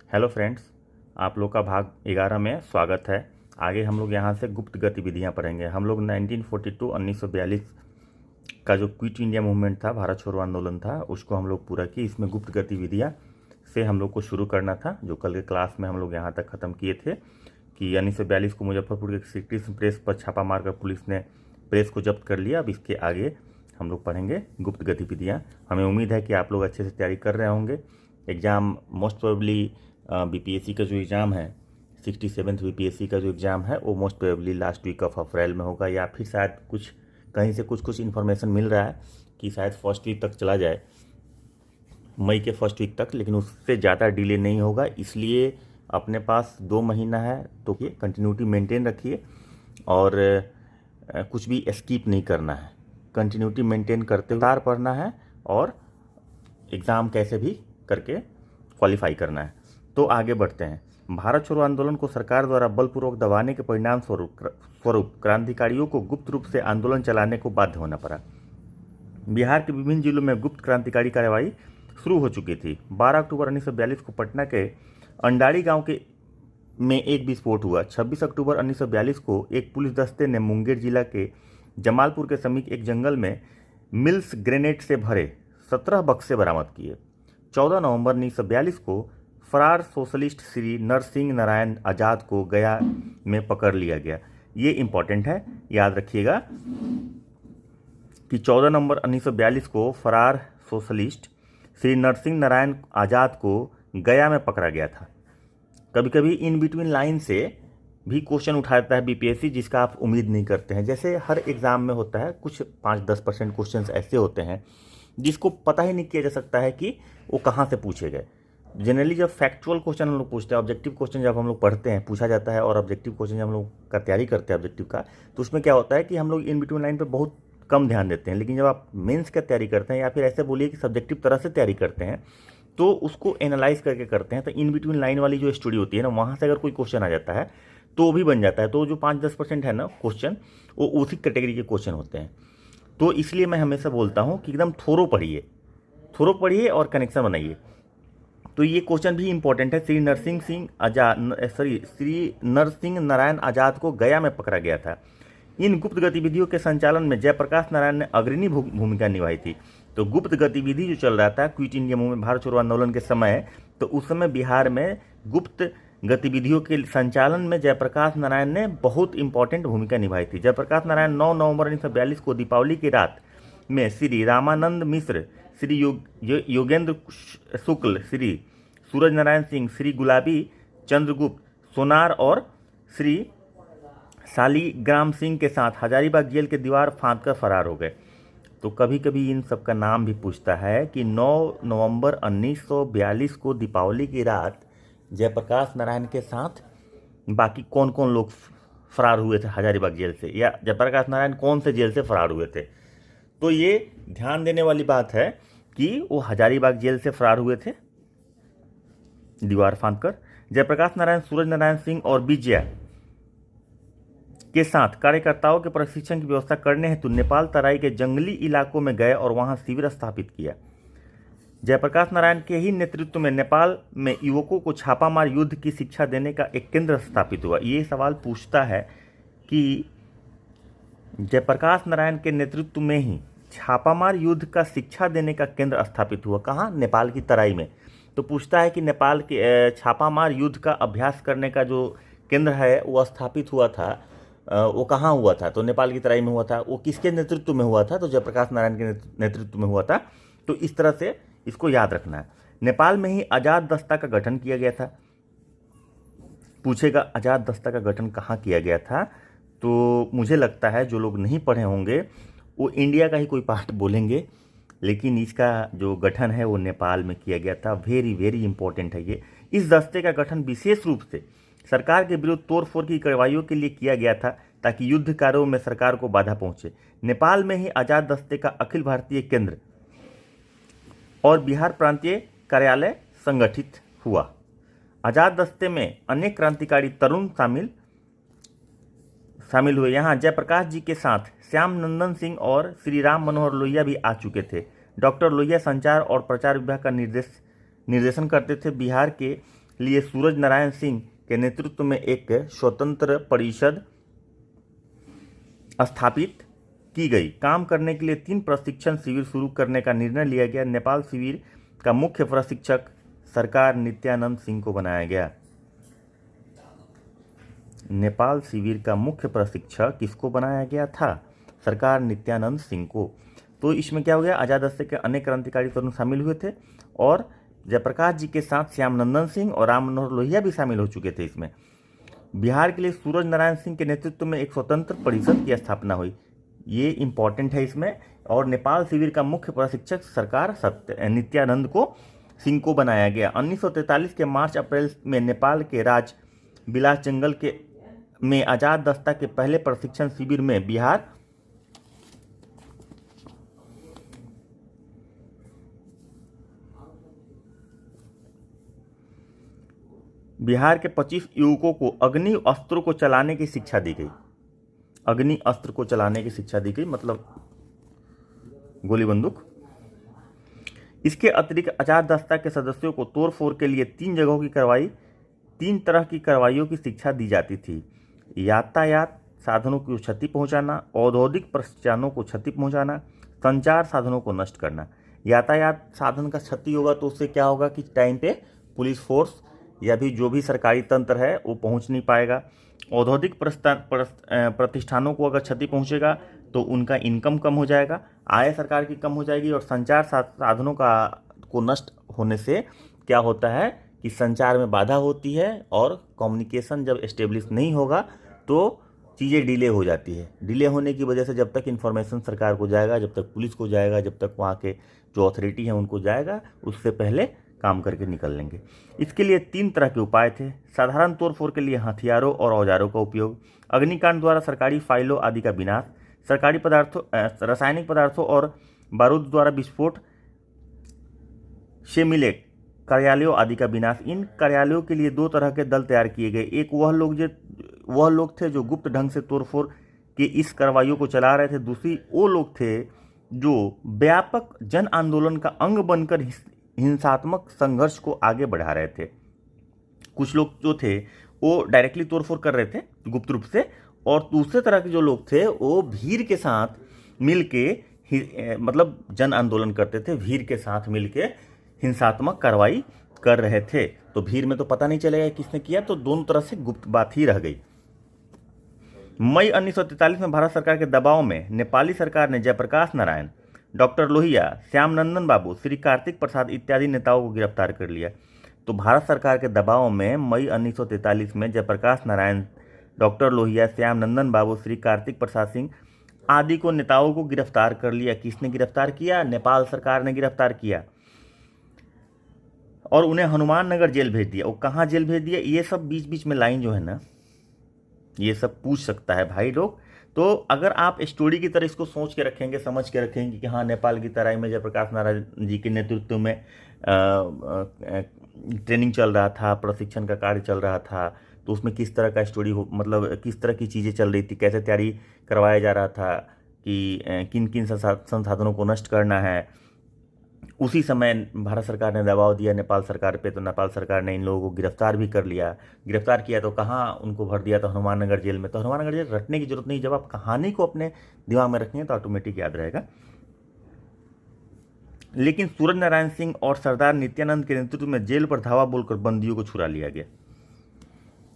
Hello friends, आप लोग का भाग 11 में स्वागत है। आगे हम लोग यहाँ से गुप्त गतिविधियाँ पढ़ेंगे। हम लोग 1942 का जो क्विट इंडिया मूवमेंट था, भारत छोड़ो आंदोलन था, उसको हम लोग पूरा किए। इसमें गुप्त गतिविधियाँ से हम लोग को शुरू करना था, जो कल के क्लास में हम लोग यहाँ तक ख़त्म किए थे कि 1942 को मुजफ्फरपुर के सिटी प्रेस पर छापा मारकर पुलिस ने प्रेस को जब्त कर लिया। अब इसके आगे हम लोग पढ़ेंगे गुप्त गतिविधियाँ। हमें उम्मीद है कि आप लोग अच्छे से तैयारी कर रहे होंगे। एग्ज़ाम मोस्ट प्रोबेबली बीपीएससी का जो एग्ज़ाम है, 67th बीपीएससी का जो एग्ज़ाम है, वो most probably last week of April में होगा, या फिर शायद कुछ कहीं से कुछ इन्फॉर्मेशन मिल रहा है कि शायद फर्स्ट वीक तक चला जाए, मई के फर्स्ट वीक तक, लेकिन उससे ज़्यादा डिले नहीं होगा। इसलिए अपने पास 2 महीना है, तो ये कंटिन्यूटी मेंटेन रखिए और कुछ भी स्किप नहीं करना है। कंटिन्यूटी मेंटेन करते हुए पढ़ना है और एग्ज़ाम कैसे भी करके क्वालिफाई करना है। तो आगे बढ़ते हैं। भारत छोड़ो आंदोलन को सरकार द्वारा बलपूर्वक दबाने के परिणाम स्वरूप क्रांतिकारियों को गुप्त रूप से आंदोलन चलाने को बाध्य होना पड़ा। बिहार के विभिन्न जिलों में गुप्त क्रांतिकारी कार्रवाई शुरू हो चुकी थी। 12 अक्टूबर 1942 को पटना के अंडारी गांव में एक विस्फोट हुआ। 26 अक्टूबर 1942 को एक पुलिस दस्ते ने मुंगेर जिला के जमालपुर के समीप एक जंगल में मिल्स ग्रेनेड से भरे 17 बक्से बरामद किए। 14 नवंबर 1942 को फरार सोशलिस्ट श्री नरसिंह नारायण आज़ाद को गया में पकड़ लिया गया। ये इंपॉर्टेंट है, याद रखिएगा कि 14 नवंबर 1942 को फरार सोशलिस्ट श्री नरसिंह नारायण आज़ाद को गया में पकड़ा गया था। कभी कभी इन बिटवीन लाइन से भी क्वेश्चन उठाता है बीपीएससी, जिसका आप उम्मीद नहीं करते हैं। जैसे हर एग्ज़ाम में होता है, कुछ 5-10% क्वेश्चन ऐसे होते हैं जिसको पता ही नहीं किया जा सकता है कि वो कहाँ से पूछे गए। जनरली जब फैक्चुअल क्वेश्चन हम लोग पूछते हैं, ऑब्जेक्टिव क्वेश्चन जब हम लोग पढ़ते हैं, पूछा जाता है, और ऑब्जेक्टिव क्वेश्चन जब हम लोग का तैयारी करते हैं ऑब्जेक्टिव का, तो उसमें क्या होता है कि हम लोग इन बिटवीन लाइन पे बहुत कम ध्यान देते हैं। लेकिन जब आप मेंस का तैयारी करते हैं, या फिर ऐसे बोलिए कि सब्जेक्टिव तरह से तैयारी करते हैं, तो उसको एनालाइज करके करते हैं, तो इन बिटवीन लाइन वाली जो स्टोरी होती है ना, वहाँ से अगर कोई क्वेश्चन आ जाता है तो भी बन जाता है। तो जो 5-10% है ना क्वेश्चन, वो उसी कैटेगरी के क्वेश्चन होते हैं। तो इसलिए मैं हमेशा बोलता हूँ कि एकदम थोरो पढ़िए और कनेक्शन बनाइए। तो ये क्वेश्चन भी इंपॉर्टेंट है। श्री नरसिंह नारायण आज़ाद को गया में पकड़ा गया था। इन गुप्त गतिविधियों के संचालन में जयप्रकाश नारायण ने अग्रणी भूमिका निभाई थी। तो गुप्त गतिविधि जो चल रहा था क्विट इंडिया मूवमेंट, भारत छोड़ो आंदोलन के समय, तो उस समय बिहार में गुप्त गतिविधियों के संचालन में जयप्रकाश नारायण ने बहुत इंपॉर्टेंट भूमिका निभाई थी। जयप्रकाश नारायण 9 नवंबर 1942 को दीपावली की रात में श्री रामानंद मिश्र, श्री योगेंद्र शुक्ल, श्री सूरज नारायण सिंह, श्री गुलाबी चंद्रगुप्त सोनार और श्री शालिग्राम सिंह के साथ हजारीबाग जेल के दीवार फांदकर फरार हो गए। तो कभी कभी इन सब का नाम भी पूछता है कि 9 नवंबर 1942 को दीपावली की रात जयप्रकाश नारायण के साथ बाकी कौन कौन लोग फरार हुए थे हजारीबाग जेल से, या जयप्रकाश नारायण कौन से जेल से फरार हुए थे। तो ये ध्यान देने वाली बात है कि वो हजारीबाग जेल से फरार हुए थे दीवार फांदकर। जयप्रकाश नारायण सूरज नारायण सिंह और विजया के साथ कार्यकर्ताओं के प्रशिक्षण की व्यवस्था करने हेतु नेपाल तराई के जंगली इलाकों में गए और वहां शिविर स्थापित किया। जयप्रकाश नारायण के ही नेतृत्व में नेपाल में युवकों को छापामार युद्ध की शिक्षा देने का एक केंद्र स्थापित हुआ। ये सवाल पूछता है कि जयप्रकाश नारायण के नेतृत्व में ही छापामार युद्ध का शिक्षा देने का केंद्र स्थापित हुआ, कहाँ? नेपाल की तराई में। तो पूछता है कि नेपाल के छापामार युद्ध का अभ्यास करने का जो केंद्र है वो स्थापित हुआ था, वो कहाँ हुआ था? तो नेपाल की तराई में हुआ था। वो किसके नेतृत्व में हुआ था? तो जयप्रकाश नारायण के नेतृत्व में हुआ था। तो इस तरह से इसको याद रखना है। नेपाल में ही आज़ाद दस्ता का गठन किया गया था। पूछेगा आज़ाद दस्ता का गठन कहाँ किया गया था? तो मुझे लगता है जो लोग नहीं पढ़े होंगे वो इंडिया का ही कोई पार्ट बोलेंगे, लेकिन इसका जो गठन है वो नेपाल में किया गया था। वेरी वेरी इंपॉर्टेंट है ये। इस दस्ते का गठन विशेष रूप से सरकार के विरुद्ध तोड़फोड़ की कार्रवाइयों के लिए किया गया था, ताकि युद्ध कार्यों में सरकार को बाधा पहुंचे। नेपाल में ही आज़ाद दस्ते का अखिल भारतीय केंद्र और बिहार प्रांतीय कार्यालय संगठित हुआ। आज़ाद दस्ते में अनेक क्रांतिकारी तरुण शामिल हुए। यहाँ जयप्रकाश जी के साथ श्याम नंदन सिंह और श्री राम मनोहर लोहिया भी आ चुके थे। डॉक्टर लोहिया संचार और प्रचार विभाग का निर्देशन करते थे। बिहार के लिए सूरज नारायण सिंह के नेतृत्व में एक स्वतंत्र परिषद स्थापित की गई। काम करने के लिए 3 प्रशिक्षण शिविर शुरू करने का निर्णय लिया गया। नेपाल शिविर का मुख्य प्रशिक्षक सरकार नित्यानंद सिंह को बनाया गया। नेपाल शिविर का मुख्य प्रशिक्षक किसको बनाया गया था? सरकार नित्यानंद सिंह को। तो इसमें क्या हो गया, आजाद दस्ते के अनेक क्रांतिकारी तरुण शामिल हुए थे और जयप्रकाश जी के साथ श्यामनंदन सिंह और राम मनोहर लोहिया भी शामिल हो चुके थे इसमें। बिहार के लिए सूरज नारायण सिंह के नेतृत्व में एक स्वतंत्र परिषद की स्थापना हुई, ये इंपॉर्टेंट है इसमें। और नेपाल शिविर का मुख्य प्रशिक्षक सरकार नित्यानंद को सिंह को बनाया गया। 1943 के मार्च अप्रैल में नेपाल के राज बिलास जंगल के में आजाद दस्ता के पहले प्रशिक्षण शिविर में बिहार के 25 युवकों को अग्नि अस्त्रों को चलाने की शिक्षा दी गई। अग्नि अस्त्र को चलाने की शिक्षा दी गई, मतलब गोली बंदूक। इसके अतिरिक्त आजाद दस्ता के सदस्यों को तोड़ फोड़ के लिए 3 जगहों की कार्रवाई, 3 तरह की कार्रवाइयों की शिक्षा दी जाती थी। यातायात साधनों को क्षति पहुंचाना, औद्योगिक प्रतिष्ठानों को क्षति पहुंचाना, संचार साधनों को नष्ट करना। यातायात साधन का क्षति होगा तो उससे क्या होगा कि टाइम पे पुलिस फोर्स या भी जो भी सरकारी तंत्र है वो पहुंच नहीं पाएगा। औद्योगिक प्रतिष्ठानों को अगर क्षति पहुंचेगा तो उनका इनकम कम हो जाएगा, आय सरकार की कम हो जाएगी। और संचार साधनों को नष्ट होने से क्या होता है कि संचार में बाधा होती है और कम्युनिकेशन जब एस्टेब्लिश नहीं होगा तो चीज़ें डिले हो जाती है। डिले होने की वजह से जब तक इन्फॉर्मेशन सरकार को जाएगा, जब तक पुलिस को जाएगा, जब तक वहाँ के जो अथॉरिटी हैं उनको जाएगा, उससे पहले काम करके निकल लेंगे। इसके लिए 3 तरह के उपाय थे। साधारण तोड़फोड़ के लिए हथियारों और औजारों का उपयोग, अग्निकांड द्वारा सरकारी फाइलों आदि का विनाश, सरकारी पदार्थों, रासायनिक पदार्थों और बारूद द्वारा विस्फोट से मिले कार्यालयों आदि का विनाश। इन कार्यालयों के लिए 2 तरह के दल तैयार किए गए। एक वह लोग थे जो गुप्त ढंग से तोड़फोड़ के इस कार्रवाइयों को चला रहे थे। दूसरी वो लोग थे जो व्यापक जन आंदोलन का अंग बनकर हिंसात्मक संघर्ष को आगे बढ़ा रहे थे। कुछ लोग जो थे वो डायरेक्टली तोड़फोड़ कर रहे थे गुप्त रूप से, और दूसरे तरह के जो लोग थे वो भीड़ के साथ मिलके मतलब जन आंदोलन करते थे, भीड़ के साथ मिलके हिंसात्मक कार्रवाई कर रहे थे। तो भीड़ में तो पता नहीं चलेगा किसने किया, तो दोनों तरह से गुप्त बात ही रह गई। मई 1943 में भारत सरकार के दबाव में नेपाली सरकार ने जयप्रकाश नारायण, डॉक्टर लोहिया, श्यामनंदन बाबू, श्री कार्तिक प्रसाद इत्यादि नेताओं को गिरफ्तार कर लिया। तो भारत सरकार के दबाव में मई 1943 में जयप्रकाश नारायण, डॉक्टर लोहिया, श्यामनंदन बाबू, श्री कार्तिक प्रसाद सिंह आदि को नेताओं को गिरफ्तार कर लिया। किसने गिरफ्तार किया? नेपाल सरकार ने गिरफ्तार किया और उन्हें हनुमान नगर जेल भेज दिया। वो कहाँ जेल भेज दिया? ये सब बीच बीच में लाइन जो है ना, ये सब पूछ सकता है भाई लोग। तो अगर आप स्टोरी की तरह इसको सोच के रखेंगे, समझ के रखेंगे कि हाँ नेपाल की तराई में जयप्रकाश नारायण जी के नेतृत्व में ट्रेनिंग चल रहा था, प्रशिक्षण का कार्य चल रहा था, तो उसमें किस तरह का स्टोरी हो, मतलब किस तरह की चीज़ें चल रही थी, कैसे तैयारी करवाया जा रहा था कि किन किन संसाधनों को नष्ट करना है। उसी समय भारत सरकार ने दबाव दिया नेपाल सरकार पे, तो नेपाल सरकार ने इन लोगों को गिरफ्तार भी कर लिया। गिरफ्तार किया तो कहाँ उनको भर दिया? तो हनुमान नगर जेल में। तो हनुमान नगर जेल रटने की जरूरत नहीं, जब आप कहानी को अपने दिमाग में रखेंगे तो ऑटोमेटिक याद रहेगा। लेकिन सूरज नारायण सिंह और सरदार नित्यानंद के नेतृत्व में जेल पर धावा बोलकर बंदियों को छुड़ा लिया गया।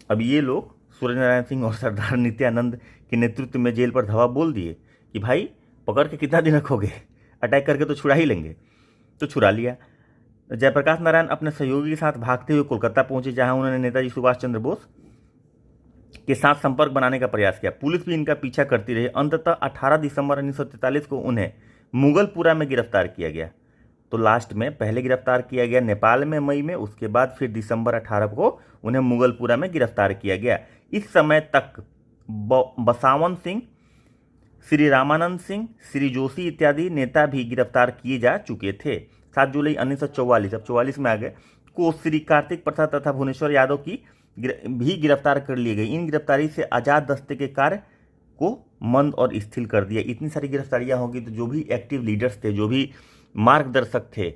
अब ये लोग सूरज नारायण सिंह और सरदार नित्यानंद के नेतृत्व में जेल पर धावा बोल दिए कि भाई पकड़ के कितना दिन रखोगे, अटैक करके तो छुड़ा ही लेंगे, तो छुड़ा लिया। जयप्रकाश नारायण अपने सहयोगी के साथ भागते हुए कोलकाता पहुंचे, जहां उन्होंने नेताजी सुभाष चंद्र बोस के साथ संपर्क बनाने का प्रयास किया। पुलिस भी इनका पीछा करती रही। अंततः 18 दिसंबर 1943 को उन्हें मुगलपुरा में गिरफ्तार किया गया। तो लास्ट में पहले गिरफ्तार किया गया नेपाल में मई में, उसके बाद फिर दिसंबर 18 को उन्हें मुगलपुरा में गिरफ्तार किया गया। इस समय तक बसावन सिंह, श्री रामानंद सिंह, श्री जोशी इत्यादि नेता भी गिरफ्तार किए जा चुके थे। 7 जुलाई 1944, अब 44 में आ गए, को श्री कार्तिक प्रसाद तथा भुवनेश्वर यादव की भी गिरफ्तार कर ली गई। इन गिरफ्तारी से आजाद दस्ते के कार्य को मंद और स्थिर कर दिया। इतनी सारी गिरफ्तारियां होगी तो जो भी एक्टिव लीडर्स थे, जो भी मार्गदर्शक थे,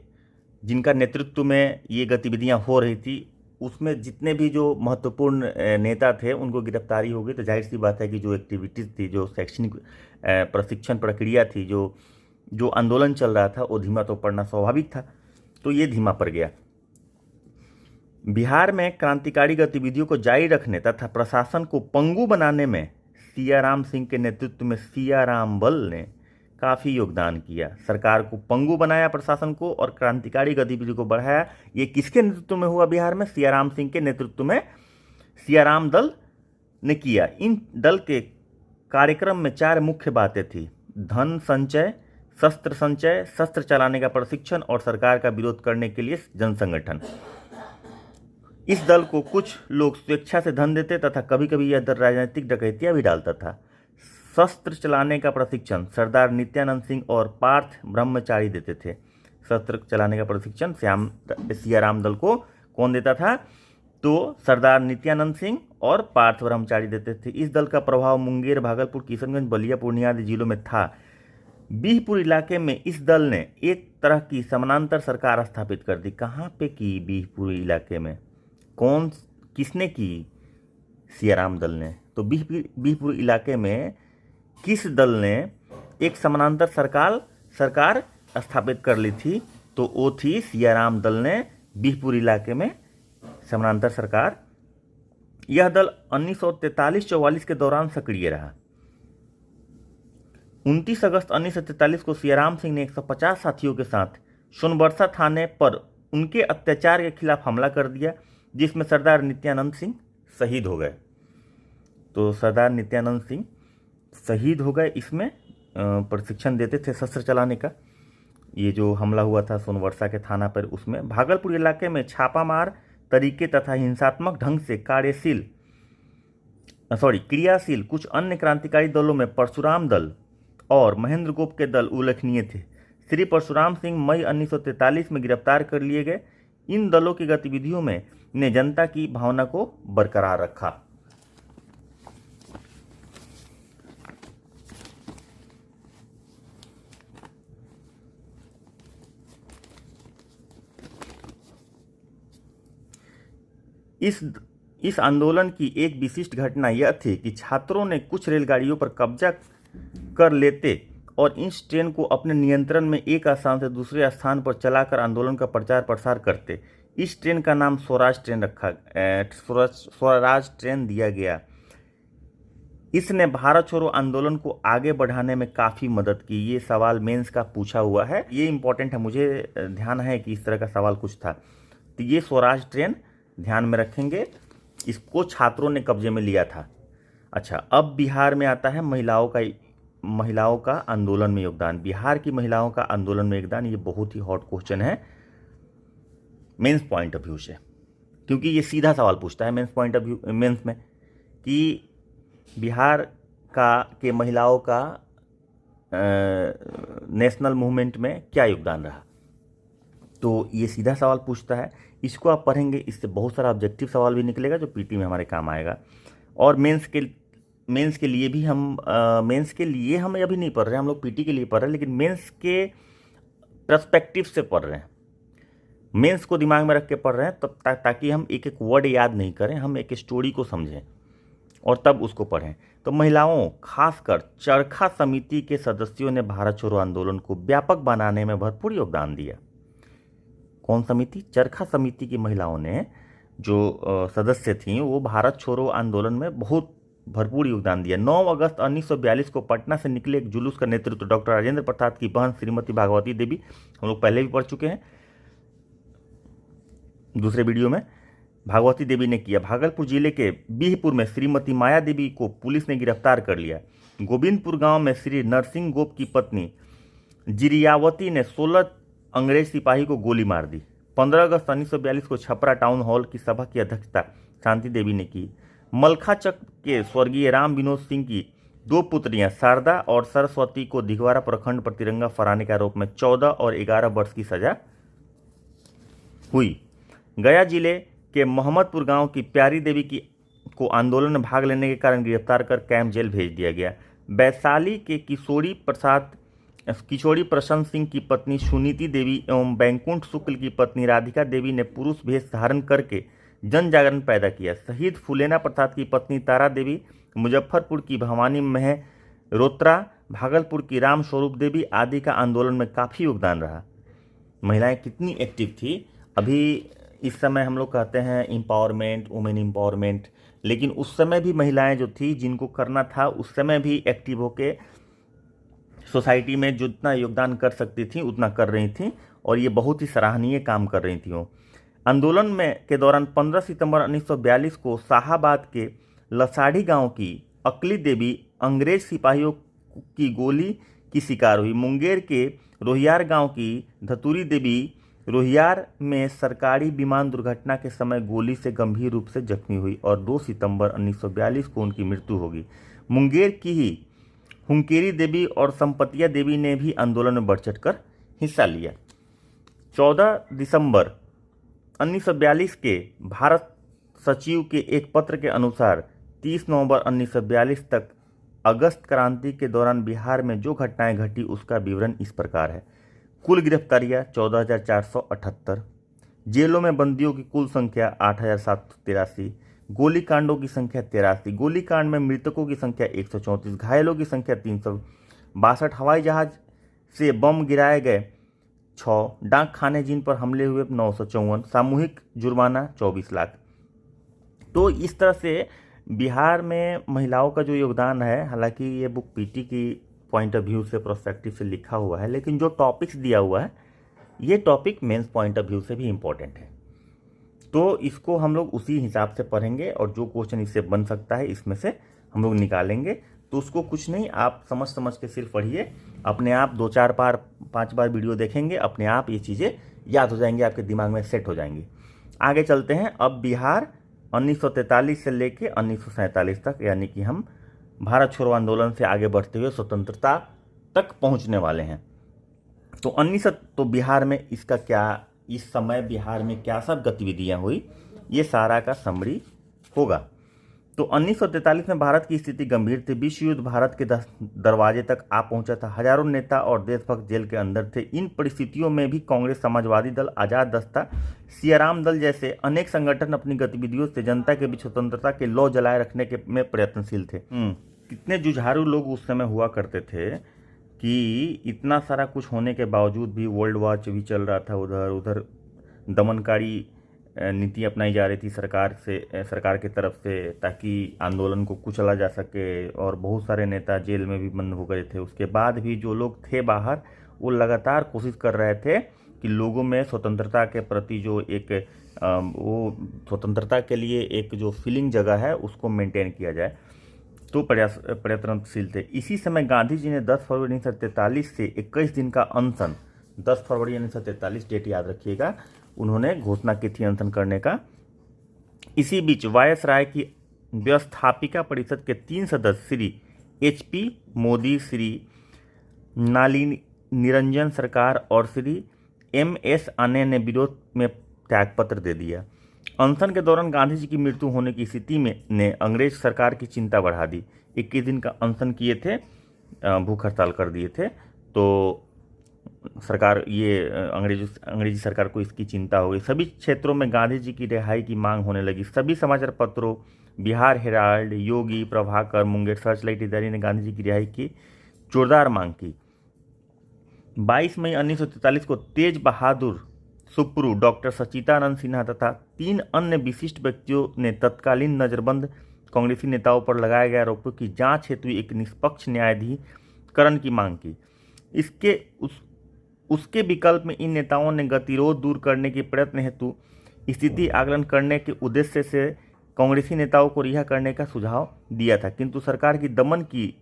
जिनका नेतृत्व में ये गतिविधियां हो रही थी, उसमें जितने भी जो महत्वपूर्ण नेता थे उनको गिरफ्तारी हो गई। तो जाहिर सी बात है कि जो एक्टिविटीज़ थी, जो शैक्षणिक प्रशिक्षण प्रक्रिया थी, जो आंदोलन चल रहा था, वो धीमा तो पड़ना स्वाभाविक था। तो ये धीमा पड़ गया। बिहार में क्रांतिकारी गतिविधियों को जारी रखने तथा प्रशासन को पंगु बनाने में सियाराम सिंह के नेतृत्व में सियाराम बल ने काफ़ी योगदान किया। सरकार को पंगु बनाया, प्रशासन को, और क्रांतिकारी गतिविधियों को बढ़ाया। ये किसके नेतृत्व में हुआ बिहार में? सियाराम सिंह के नेतृत्व में सियाराम दल ने किया। इन दल के कार्यक्रम में 4 मुख्य बातें थी: धन संचय, शस्त्र चलाने का प्रशिक्षण और सरकार का विरोध करने के लिए जन संगठन। इस दल को कुछ लोग स्वेच्छा से धन देते तथा कभी कभी यह दल राजनीतिक डकैतियां भी डालता था। शस्त्र चलाने का प्रशिक्षण सरदार नित्यानंद सिंह और पार्थ ब्रह्मचारी देते थे। शस्त्र चलाने का प्रशिक्षण सियाराम दल को कौन देता था? तो सरदार नित्यानंद सिंह और पार्थ ब्रह्मचारी देते थे। इस दल का प्रभाव मुंगेर, भागलपुर, किशनगंज, बलिया, पूर्णिया आदि जिलों में था। बीहपुर इलाके में इस दल ने एक तरह की समानांतर सरकार स्थापित कर दी। कहाँ पे की? बीहपुर इलाके में। किसने की? सियाराम दल ने। तो बीहपुर इलाके में किस दल ने एक समानांतर सरकार स्थापित कर ली थी? तो वो थी सियाराम दल ने बीहपुर इलाके में समानांतर सरकार। यह दल 1943-44 के दौरान सक्रिय रहा। 29 अगस्त 1943 को सियाराम सिंह ने 150 साथियों के साथ सोनबरसा थाने पर उनके अत्याचार के खिलाफ हमला कर दिया, जिसमें सरदार नित्यानंद सिंह शहीद हो गए। तो सरदार नित्यानंद सिंह शहीद हो गए। इसमें प्रशिक्षण देते थे शस्त्र चलाने का। ये जो हमला हुआ था सोनवर्षा के थाना पर, उसमें भागलपुर इलाके में छापामार तरीके तथा हिंसात्मक ढंग से क्रियाशील कुछ अन्य क्रांतिकारी दलों में परशुराम दल और महेंद्र गोप के दल उल्लेखनीय थे। श्री परशुराम सिंह मई 1943 में गिरफ्तार कर लिए गए। इन दलों की गतिविधियों में ने जनता की भावना को बरकरार रखा। इस आंदोलन की एक विशिष्ट घटना यह थी कि छात्रों ने कुछ रेलगाड़ियों पर कब्जा कर लेते और इस ट्रेन को अपने नियंत्रण में एक स्थान से दूसरे स्थान पर चलाकर आंदोलन का प्रचार प्रसार करते। इस ट्रेन का नाम स्वराज ट्रेन दिया गया। इसने भारत छोड़ो आंदोलन को आगे बढ़ाने में काफ़ी मदद की। ये सवाल मेंस का पूछा हुआ है, ये इंपॉर्टेंट है, मुझे ध्यान है कि इस तरह का सवाल कुछ था। तो ये स्वराज ट्रेन ध्यान में रखेंगे, इसको छात्रों ने कब्जे में लिया था। अच्छा, अब बिहार में आता है महिलाओं का आंदोलन में योगदान। बिहार की महिलाओं का आंदोलन में योगदान, ये बहुत ही हॉट क्वेश्चन है मेंस पॉइंट ऑफ व्यू से, क्योंकि ये सीधा सवाल पूछता है मेंस में कि बिहार के महिलाओं का नेशनल मूवमेंट में क्या योगदान रहा। तो ये सीधा सवाल पूछता है, इसको आप पढ़ेंगे, इससे बहुत सारा ऑब्जेक्टिव सवाल भी निकलेगा जो पीटी में हमारे काम आएगा। और मेंस के लिए भी हम अभी नहीं पढ़ रहे, हम लोग पीटी के लिए पढ़ रहे हैं, लेकिन मेंस के पर्सपेक्टिव से पढ़ रहे हैं। मेंस को दिमाग में रख के पढ़ रहे हैं तब ताकि हम एक एक वर्ड याद नहीं करें, हम एक स्टोरी को समझें और तब उसको पढ़ें। तो महिलाओं, खासकर चरखा समिति के सदस्यों ने भारत छोड़ो आंदोलन को व्यापक बनाने में भरपूर योगदान दिया। कौन समिति? चरखा समिति की महिलाओं ने, जो सदस्य थीं, वो भारत छोड़ो आंदोलन में बहुत भरपूर योगदान दिया। 9 अगस्त 1942 को पटना से निकले एक जुलूस का नेतृत्व डॉक्टर राजेंद्र प्रसाद की बहन श्रीमती भागवती देवी, हम लोग पहले भी पढ़ चुके हैं दूसरे वीडियो में, भागवती देवी ने किया। भागलपुर जिले के बीहपुर में श्रीमती माया देवी को पुलिस ने गिरफ्तार कर लिया। गोविंदपुर गांव में श्री नरसिंह गोप की पत्नी जिरियावती ने 16 अंग्रेज सिपाही को गोली मार दी। 15 अगस्त 1942 को छपरा टाउन हॉल की सभा की अध्यक्षता शांति देवी ने की। मलखाचक के स्वर्गीय राम विनोद सिंह की 2 पुत्रियां शारदा और सरस्वती को दिघवारा प्रखंड पर तिरंगा फहराने के आरोप में 14 और 11 वर्ष की सजा हुई। गया जिले के मोहम्मदपुर गांव की प्यारी देवी को आंदोलन में भाग लेने के कारण गिरफ्तार कर कैंप जेल भेज दिया गया। वैशाली के किशोरी प्रसन्न सिंह की पत्नी सुनीति देवी एवं बैकुंठ शुक्ल की पत्नी राधिका देवी ने पुरुष वेश धारण करके जन जागरण पैदा किया। शहीद फूलेना प्रसाद की पत्नी तारा देवी, मुजफ्फरपुर की भवानी मेहरोत्रा, भागलपुर की राम स्वरूप देवी आदि का आंदोलन में काफ़ी योगदान रहा। महिलाएं कितनी एक्टिव थी। अभी इस समय हम लोग कहते हैं एम्पावरमेंट, वुमेन एम्पावरमेंट, लेकिन उस समय भी महिलाएं जो थी, जिनको करना था, उस समय भी एक्टिव होके सोसाइटी में जितना योगदान कर सकती थी उतना कर रही थी, और ये बहुत ही सराहनीय काम कर रही थी वो। आंदोलन में के दौरान 15 सितंबर 1942 को शाहाबाद के लसाढ़ी गांव की अकली देवी अंग्रेज सिपाहियों की गोली की शिकार हुई। मुंगेर के रोहियार गांव की धतूरी देवी रोहियार में सरकारी विमान दुर्घटना के समय गोली से गंभीर रूप से जख्मी हुई और 2 सितंबर 1942 को उनकी मृत्यु होगी। मुंगेर की ही हुंकेरी देवी और संपतिया देवी ने भी आंदोलन में बढ़ चढ़कर हिस्सा लिया। 14 दिसंबर 1942 के भारत सचिव के एक पत्र के अनुसार 30 नवंबर 1942 तक अगस्त क्रांति के दौरान बिहार में जो घटनाएं घटी उसका विवरण इस प्रकार है। कुल गिरफ्तारियां 14,478, जेलों में बंदियों की कुल संख्या 8,783, गोली कांडों की संख्या 83, गोली कांड में मृतकों की संख्या 134, घायलों की संख्या 362, हवाई जहाज से बम गिराए गए 6, डाक खाने जिन पर हमले हुए 954, सामूहिक जुर्माना 24 लाख। तो इस तरह से बिहार में महिलाओं का जो योगदान है, हालांकि ये बुक पीटी की पॉइंट ऑफ व्यू से, प्रोस्पेक्टिव से लिखा हुआ है, लेकिन जो टॉपिक्स दिया हुआ है ये topic mains point of view से भी इम्पोर्टेंट है, तो इसको हम लोग उसी हिसाब से पढ़ेंगे और जो क्वेश्चन इससे बन सकता है इसमें से हम लोग निकालेंगे। तो उसको कुछ नहीं, आप समझ समझ के सिर्फ पढ़िए, अपने आप 2-4 बार 5 बार वीडियो देखेंगे, अपने आप ये चीज़ें याद हो जाएंगी, आपके दिमाग में सेट हो जाएंगी। आगे चलते हैं। अब बिहार 1943 से लेके 1947 तक, यानी कि हम भारत छोड़ो आंदोलन से आगे बढ़ते हुए स्वतंत्रता तक पहुंचने वाले हैं। तो बिहार में इसका क्या, इस समय बिहार में क्या सब गतिविधियां हुई, ये सारा का समरी होगा। तो 1943 में भारत की स्थिति गंभीर थी। विश्व युद्ध भारत के दरवाजे तक आ पहुंचा था। हजारों नेता और देशभक्त जेल के अंदर थे। इन परिस्थितियों में भी कांग्रेस, समाजवादी दल, आजाद दस्ता, सियाराम दल जैसे अनेक संगठन अपनी गतिविधियों से जनता के बीच स्वतंत्रता के लौ जलाए रखने के में प्रयत्नशील थे। कितने जुझारू लोग उस समय हुआ करते थे कि इतना सारा कुछ होने के बावजूद भी वर्ल्ड वॉर भी चल रहा था, उधर दमनकारी नीति अपनाई जा रही थी सरकार की तरफ से, ताकि आंदोलन को कुचला जा सके, और बहुत सारे नेता जेल में भी बंद हो गए थे। उसके बाद भी जो लोग थे बाहर, वो लगातार कोशिश कर रहे थे कि लोगों में स्वतंत्रता के प्रति जो एक वो स्वतंत्रता के लिए एक जो फीलिंग जगह है उसको मेंटेन किया जाए, तो प्रयत्नशील थे। इसी समय गांधी जी ने 10 फरवरी 1943 से 21 दिन का अनशन, 10 फरवरी 1943 डेट याद रखिएगा, उन्होंने घोषणा की थी अनशन करने का। इसी बीच वायसराय की व्यवस्थापिका परिषद के 3 सदस्य श्री HP मोदी, श्री नालिनी निरंजन सरकार और श्री MS आने ने विरोध में त्यागपत्र दे दिया। अनशन के दौरान गांधी जी की मृत्यु होने की स्थिति में ने अंग्रेज सरकार की चिंता बढ़ा दी। 21 दिन का अनशन किए थे, भूख हड़ताल कर दिए थे, तो सरकार ये अंग्रेजी सरकार को इसकी चिंता हो गई। सभी क्षेत्रों में गांधी जी की रिहाई की मांग होने लगी। सभी समाचार पत्रों, बिहार हेराल्ड, योगी, प्रभाकर, मुंगेर सर्चलाइट इत्यादि ने गांधी जी की रिहाई की जोरदार मांग की। 22 मई 1943 को तेज बहादुर सुप्रू, डॉक्टर सचिदानंद सिन्हा तथा 3 अन्य विशिष्ट व्यक्तियों ने तत्कालीन नजरबंद कांग्रेसी नेताओं पर लगाए गए आरोपों की जांच हेतु एक निष्पक्ष न्यायाधीकरण की मांग की। उसके विकल्प में इन नेताओं ने गतिरोध दूर करने के प्रयत्न हेतु स्थिति आकलन करने के उद्देश्य से कांग्रेसी नेताओं को रिहा करने का सुझाव दिया था, किंतु सरकार की दमन की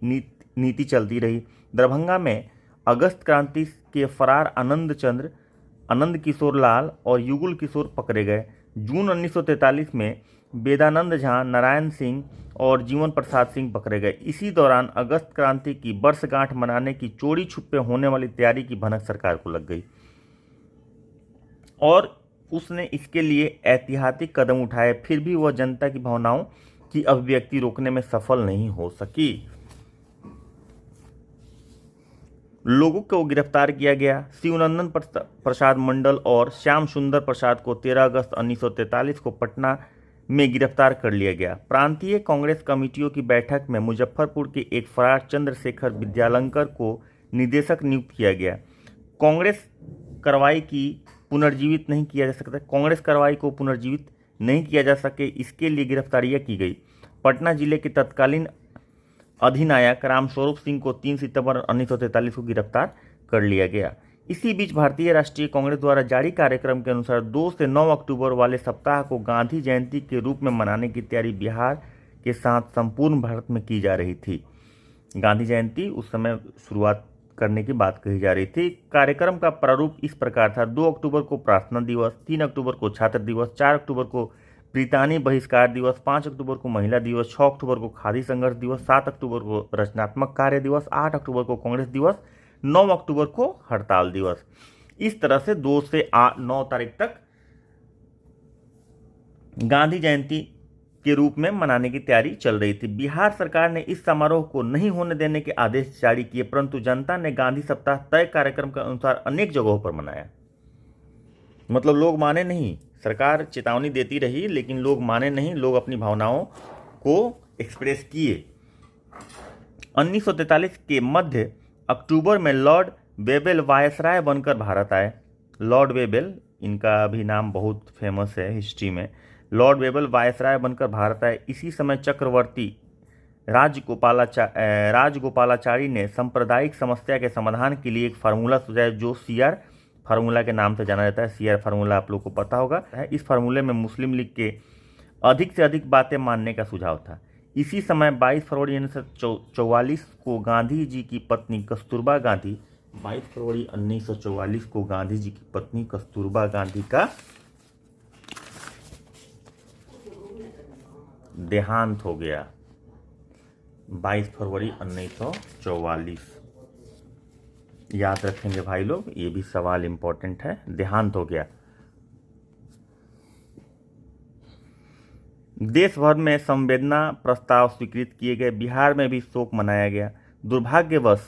नीति चलती रही। दरभंगा में अगस्त क्रांति के फरार आनंद किशोर लाल और युगल किशोर पकड़े गए। जून 1943 में वेदानंद झा, नारायण सिंह और जीवन प्रसाद सिंह पकड़े गए। इसी दौरान अगस्त क्रांति की वर्षगांठ मनाने की चोरी छुपे होने वाली तैयारी की भनक सरकार को लग गई और उसने इसके लिए ऐतिहासिक कदम उठाए, फिर भी वह जनता की भावनाओं की अभिव्यक्ति रोकने में सफल नहीं हो सकी। लोगों को गिरफ्तार किया गया। शिवनंदन प्रसाद मंडल और श्याम सुंदर प्रसाद को 13 अगस्त 1943 को पटना में गिरफ्तार कर लिया गया। प्रांतीय कांग्रेस कमेटियों की बैठक में मुजफ्फरपुर के एक फरार चंद्रशेखर विद्यालंकर को निदेशक नियुक्त किया गया। कांग्रेस कार्रवाई की पुनर्जीवित नहीं किया जा सकता, कांग्रेस कार्रवाई को पुनर्जीवित नहीं किया जा सके, इसके लिए गिरफ्तारियां की गई। पटना जिले के तत्कालीन अधिनायक रामस्वरूप सिंह को 3 सितंबर 1943 को गिरफ्तार कर लिया गया। इसी बीच भारतीय राष्ट्रीय कांग्रेस द्वारा जारी कार्यक्रम के अनुसार 2 से 9 अक्टूबर वाले सप्ताह को गांधी जयंती के रूप में मनाने की तैयारी बिहार के साथ संपूर्ण भारत में की जा रही थी। गांधी जयंती उस समय शुरुआत करने की बात कही जा रही थी। कार्यक्रम का प्रारूप इस प्रकार था: 2 अक्टूबर को प्रार्थना दिवस, 3 अक्टूबर को छात्र दिवस, 4 अक्टूबर को ब्रितानी बहिष्कार दिवस, 5 अक्टूबर को महिला दिवस, 6 अक्टूबर को खादी संघर्ष दिवस, 7 अक्टूबर को रचनात्मक कार्य दिवस, 8 अक्टूबर को कांग्रेस दिवस, 9 अक्टूबर को हड़ताल दिवस। इस तरह से 2 से 9 तारीख तक गांधी जयंती के रूप में मनाने की तैयारी चल रही थी। बिहार सरकार ने इस समारोह को नहीं होने देने के आदेश जारी किए, परंतु जनता ने गांधी सप्ताह तय कार्यक्रम के अनुसार अनेक जगहों पर मनाया। मतलब लोग माने नहीं, सरकार चेतावनी देती रही लेकिन लोग माने नहीं, लोग अपनी भावनाओं को एक्सप्रेस किए। 1943 के मध्य अक्टूबर में लॉर्ड वेबल वायसराय बनकर भारत आए। लॉर्ड वेबल, इनका भी नाम बहुत फेमस है हिस्ट्री में। लॉर्ड वेबल वायसराय बनकर भारत आए। इसी समय चक्रवर्ती राजगोपालाचारी ने सांप्रदायिक समस्या के समाधान के लिए एक फार्मूला सुझाया जो सीआर फार्मूला के नाम से जाना जाता है। सीआर फार्मूला आप लोग को पता होगा। इस फार्मूले में मुस्लिम लीग के अधिक से अधिक बातें मानने का सुझाव था। इसी समय 22 फरवरी 1944 को गांधी जी की पत्नी कस्तूरबा गांधी 22 फरवरी 1944 को गांधी जी की पत्नी कस्तूरबा गांधी का देहांत हो गया। 22 फरवरी 1944 याद रखेंगे भाई लोग, ये भी सवाल इंपॉर्टेंट है। देहांत हो गया। देश भर में संवेदना प्रस्ताव स्वीकृत किए गए। बिहार में भी शोक मनाया गया। दुर्भाग्यवश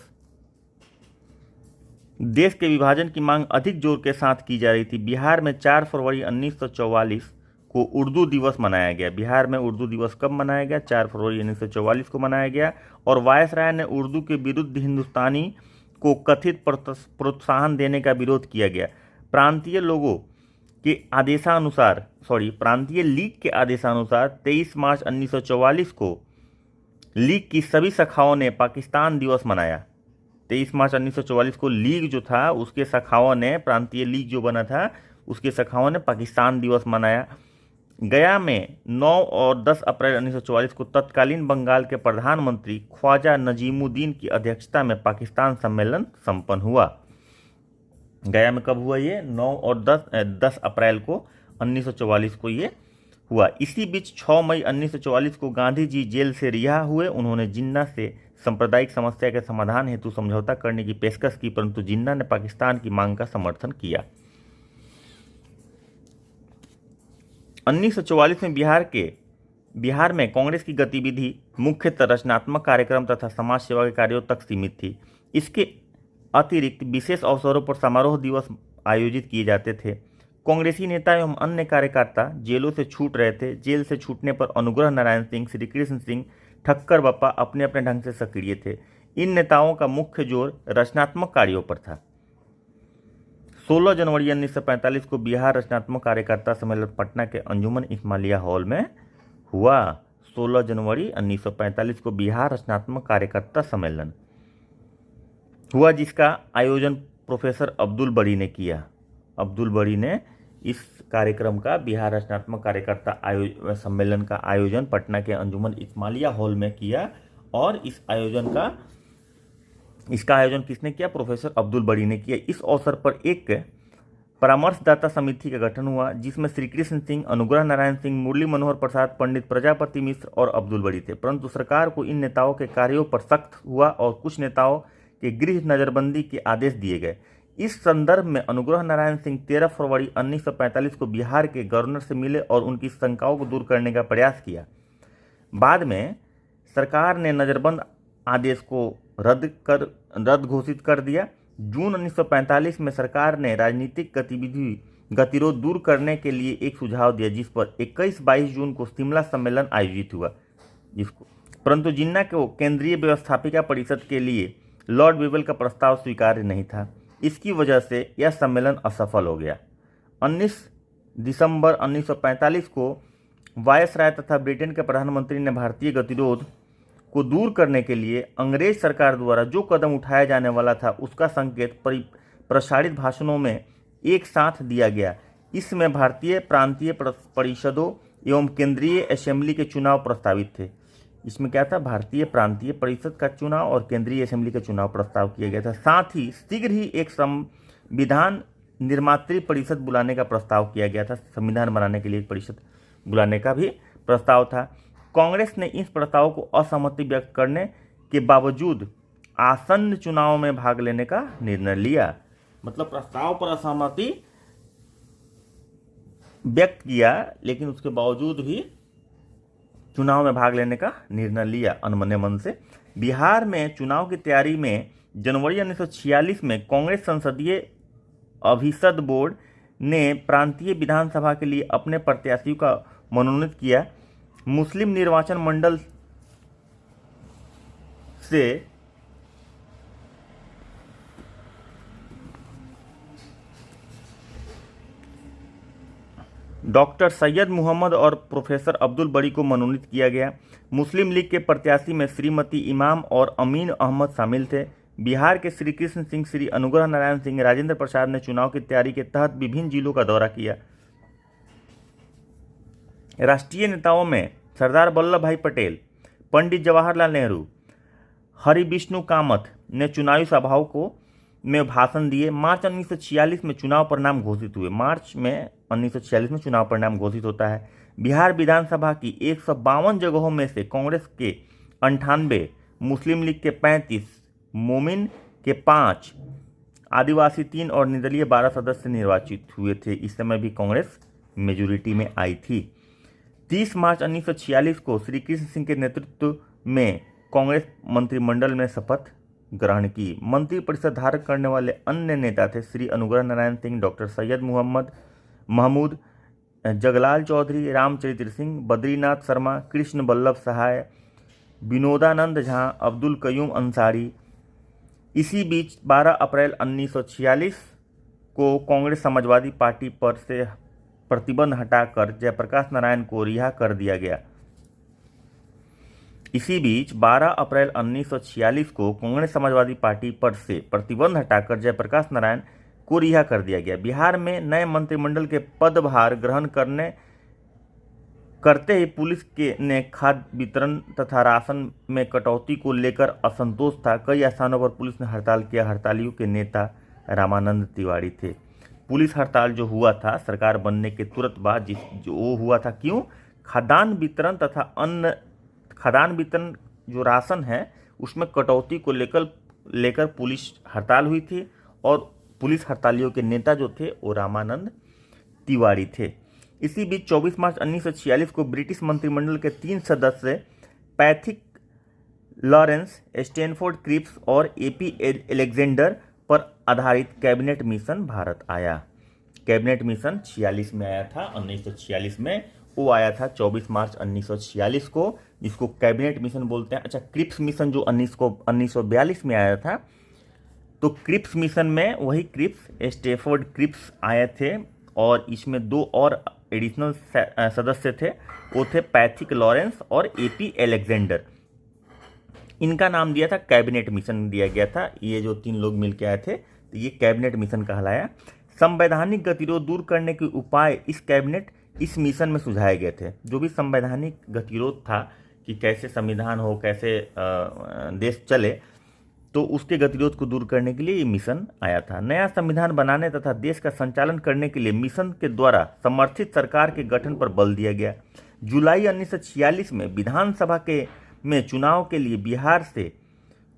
देश के विभाजन की मांग अधिक जोर के साथ की जा रही थी। बिहार में 4 फरवरी 1944 को उर्दू दिवस मनाया गया। बिहार में उर्दू दिवस कब मनाया गया? 4 फरवरी 1944 को मनाया गया। और वायसराय ने उर्दू के विरुद्ध हिंदुस्तानी को कथित प्रोत्साहन देने का विरोध किया गया। प्रांतीय लीग के आदेशानुसार 23 मार्च 1944 को लीग की सभी शाखाओं ने पाकिस्तान दिवस मनाया। 23 मार्च 1944 को लीग जो था उसके शाखाओं ने, प्रांतीय लीग जो बना था उसके शाखाओं ने पाकिस्तान दिवस मनाया। गया में 9 और 10 अप्रैल 1944 को तत्कालीन बंगाल के प्रधानमंत्री ख्वाजा नजीमुद्दीन की अध्यक्षता में पाकिस्तान सम्मेलन संपन्न हुआ। गया में कब हुआ ये? 9 और 10 अप्रैल को 1944 को ये हुआ। इसी बीच 6 मई 1944 को गांधी जी जेल से रिहा हुए। उन्होंने जिन्ना से सांप्रदायिक समस्या के समाधान हेतु समझौता करने की पेशकश की, परंतु जिन्ना ने पाकिस्तान की मांग का समर्थन किया। 1944 में बिहार में कांग्रेस की गतिविधि मुख्यतः रचनात्मक कार्यक्रम तथा समाज सेवा के कार्यों तक सीमित थी। इसके अतिरिक्त विशेष अवसरों पर समारोह दिवस आयोजित किए जाते थे। कांग्रेसी नेता एवं अन्य कार्यकर्ता जेलों से छूट रहे थे। जेल से छूटने पर अनुग्रह नारायण सिंह, श्री कृष्ण सिंह, ठक्कर बप्पा अपने अपने ढंग से सक्रिय थे। इन नेताओं का मुख्य जोर रचनात्मक कार्यों पर था। 16 जनवरी 1945 को बिहार रचनात्मक कार्यकर्ता सम्मेलन पटना के अंजुमन इस्माइलिया हॉल में हुआ। 16 जनवरी 1945 को बिहार रचनात्मक कार्यकर्ता सम्मेलन हुआ, जिसका आयोजन प्रोफेसर अब्दुल बरी ने किया। अब्दुल बरी ने इस कार्यक्रम का, बिहार रचनात्मक कार्यकर्ता सम्मेलन का आयोजन पटना के अंजुमन इस्माइलिया हॉल में किया। और इसका आयोजन किसने किया? प्रोफेसर अब्दुल बरी ने किया। इस अवसर पर एक परामर्शदाता समिति का गठन हुआ, जिसमें श्री कृष्ण सिंह, अनुग्रह नारायण सिंह, मुरली मनोहर प्रसाद, पंडित प्रजापति मिश्र और अब्दुल बरी थे। परंतु सरकार को इन नेताओं के कार्यों पर सख्त हुआ और कुछ नेताओं के गृह नजरबंदी के आदेश दिए गए। इस संदर्भ में अनुग्रह नारायण सिंह 13 फरवरी 1945 को बिहार के गवर्नर से मिले और उनकी शंकाओं को दूर करने का प्रयास किया। बाद में सरकार ने नजरबंद आदेश को रद्द घोषित कर दिया। जून 1945 में सरकार ने राजनीतिक गतिरोध दूर करने के लिए एक सुझाव दिया, जिस पर 21-22 जून को शिमला सम्मेलन आयोजित हुआ, परंतु जिन्ना को केंद्रीय व्यवस्थापिका परिषद के लिए लॉर्ड वेवेल का प्रस्ताव स्वीकार्य नहीं था। इसकी वजह से यह सम्मेलन असफल हो गया। 19 दिसंबर 1945 को वायसराय तथा ब्रिटेन के प्रधानमंत्री ने भारतीय गतिरोध को दूर करने के लिए अंग्रेज सरकार द्वारा जो कदम उठाया जाने वाला था उसका संकेत प्रसारित भाषणों में एक साथ दिया गया। इसमें भारतीय प्रांतीय परिषदों एवं केंद्रीय असेंबली के चुनाव प्रस्तावित थे। इसमें क्या था? भारतीय प्रांतीय परिषद का चुनाव और केंद्रीय असेंबली का चुनाव प्रस्ताव किया गया था। साथ ही शीघ्र ही एक संविधान निर्मात्री परिषद बुलाने का प्रस्ताव किया गया था। संविधान बनाने के लिए एक परिषद बुलाने का भी प्रस्ताव था। कांग्रेस ने इस प्रस्ताव को असहमति व्यक्त करने के बावजूद आसन्न चुनाव में भाग लेने का निर्णय लिया। मतलब प्रस्ताव पर असहमति व्यक्त किया, लेकिन उसके बावजूद भी चुनाव में भाग लेने का निर्णय लिया अनमने मन से। बिहार में चुनाव की तैयारी में जनवरी 1946 में कांग्रेस संसदीय अभिसद बोर्ड ने प्रांतीय विधानसभा के लिए अपने प्रत्याशियों का मनोनीत किया। मुस्लिम निर्वाचन मंडल से डॉक्टर सैयद मोहम्मद और प्रोफेसर अब्दुल बरी को मनोनीत किया गया। मुस्लिम लीग के प्रत्याशी में श्रीमती इमाम और अमीन अहमद शामिल थे। बिहार के श्री कृष्ण सिंह, श्री अनुग्रह नारायण सिंह, राजेंद्र प्रसाद ने चुनाव की तैयारी के तहत विभिन्न जिलों का दौरा किया। राष्ट्रीय नेताओं में सरदार वल्लभ भाई पटेल, पंडित जवाहरलाल नेहरू, हरि विष्णु कामत ने चुनावी सभाओं में भाषण दिए। मार्च 1946 में चुनाव परिणाम घोषित हुए। मार्च में 1946 में चुनाव परिणाम घोषित होता है। बिहार विधानसभा की 152 जगहों में से कांग्रेस के 98, मुस्लिम लीग के 35, मोमिन के 5, आदिवासी 3 और निर्दलीय 12 सदस्य निर्वाचित हुए थे। इस समय भी कांग्रेस मेजोरिटी में आई थी। 30 मार्च 1946 को श्री कृष्ण सिंह के नेतृत्व में कांग्रेस मंत्रिमंडल में शपथ ग्रहण की। मंत्रिपरिषद धारण करने वाले अन्य नेता थे श्री अनुग्रह नारायण सिंह, डॉक्टर सैयद महमूद, जगलाल चौधरी, रामचरित्र सिंह, बद्रीनाथ शर्मा, कृष्ण बल्लभ सहाय, विनोदानंद झा, अब्दुल कयूम अंसारी। इसी बीच 12 अप्रैल 1946 को कांग्रेस समाजवादी पार्टी पर से प्रतिबंध हटाकर जयप्रकाश नारायण को रिहा कर दिया गया। इसी बीच 12 अप्रैल 1946 को कांग्रेस समाजवादी पार्टी पर से प्रतिबंध हटाकर जयप्रकाश नारायण को रिहा कर दिया गया। बिहार में नए मंत्रिमंडल के पदभार ग्रहण करते ही पुलिस ने खाद्य वितरण तथा राशन में कटौती को लेकर असंतोष था। कई स्थानों पर पुलिस ने हड़ताल किया। हड़तालियों के नेता रामानंद तिवारी थे। पुलिस हड़ताल जो हुआ था सरकार बनने के तुरंत बाद, जो हुआ था क्यों? खाद्यान्न वितरण जो राशन है उसमें कटौती को लेकर पुलिस हड़ताल हुई थी और पुलिस हड़तालियों के नेता जो थे वो रामानंद तिवारी थे। इसी बीच 24 मार्च 1946 को ब्रिटिश मंत्रिमंडल के 3 सदस्य पैथिक लॉरेंस, स्टैनफोर्ड क्रिप्स और एपी एलेक्जेंडर पर आधारित कैबिनेट मिशन भारत आया। कैबिनेट मिशन 46 में आया था, 1946 में वो आया था 24 मार्च 1946 को, जिसको कैबिनेट मिशन बोलते हैं। अच्छा, क्रिप्स मिशन जो 1942 में आया था, तो क्रिप्स मिशन में वही क्रिप्स, स्टैनफोर्ड क्रिप्स आए थे और इसमें 2 और एडिशनल सदस्य थे। वो थे पैथिक लॉरेंस और एपी एलेक्जेंडर। इनका नाम दिया था कैबिनेट मिशन दिया गया था। ये जो 3 लोग मिलकर आए थे तो ये कैबिनेट मिशन कहलाया। संवैधानिक गतिरोध दूर करने के उपाय इस मिशन में सुझाए गए थे। जो भी संवैधानिक गतिरोध था कि कैसे संविधान हो, कैसे देश चले, तो उसके गतिरोध को दूर करने के लिए ये मिशन आया था। नया संविधान बनाने तथा देश का संचालन करने के लिए मिशन के द्वारा समर्थित सरकार के गठन पर बल दिया गया। जुलाई 1946 में विधानसभा में चुनाव के लिए बिहार से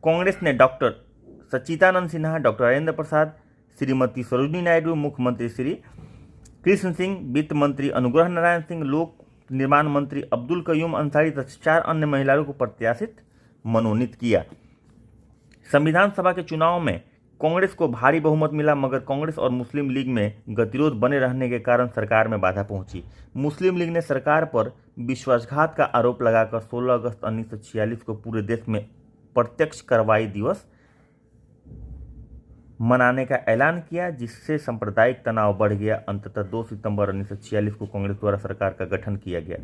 कांग्रेस ने डॉक्टर सच्चिदानंद सिन्हा, डॉक्टर राजेंद्र प्रसाद, श्रीमती सरोजिनी नायडू, मुख्यमंत्री श्री कृष्ण सिंह, वित्त मंत्री अनुग्रह नारायण सिंह, लोक निर्माण मंत्री अब्दुल कयूम अंसारी तथा 4 अन्य महिलाओं को प्रत्याशित मनोनीत किया। संविधान सभा के चुनाव में कांग्रेस को भारी बहुमत मिला, मगर कांग्रेस और मुस्लिम लीग में गतिरोध बने रहने के कारण सरकार में बाधा पहुंची। मुस्लिम लीग ने सरकार पर विश्वासघात का आरोप लगाकर 16 अगस्त 1946 को पूरे देश में प्रत्यक्ष कार्रवाई दिवस मनाने का ऐलान किया, जिससे सांप्रदायिक तनाव बढ़ गया। अंततः 2 सितंबर 1946 को कांग्रेस द्वारा सरकार का गठन किया गया।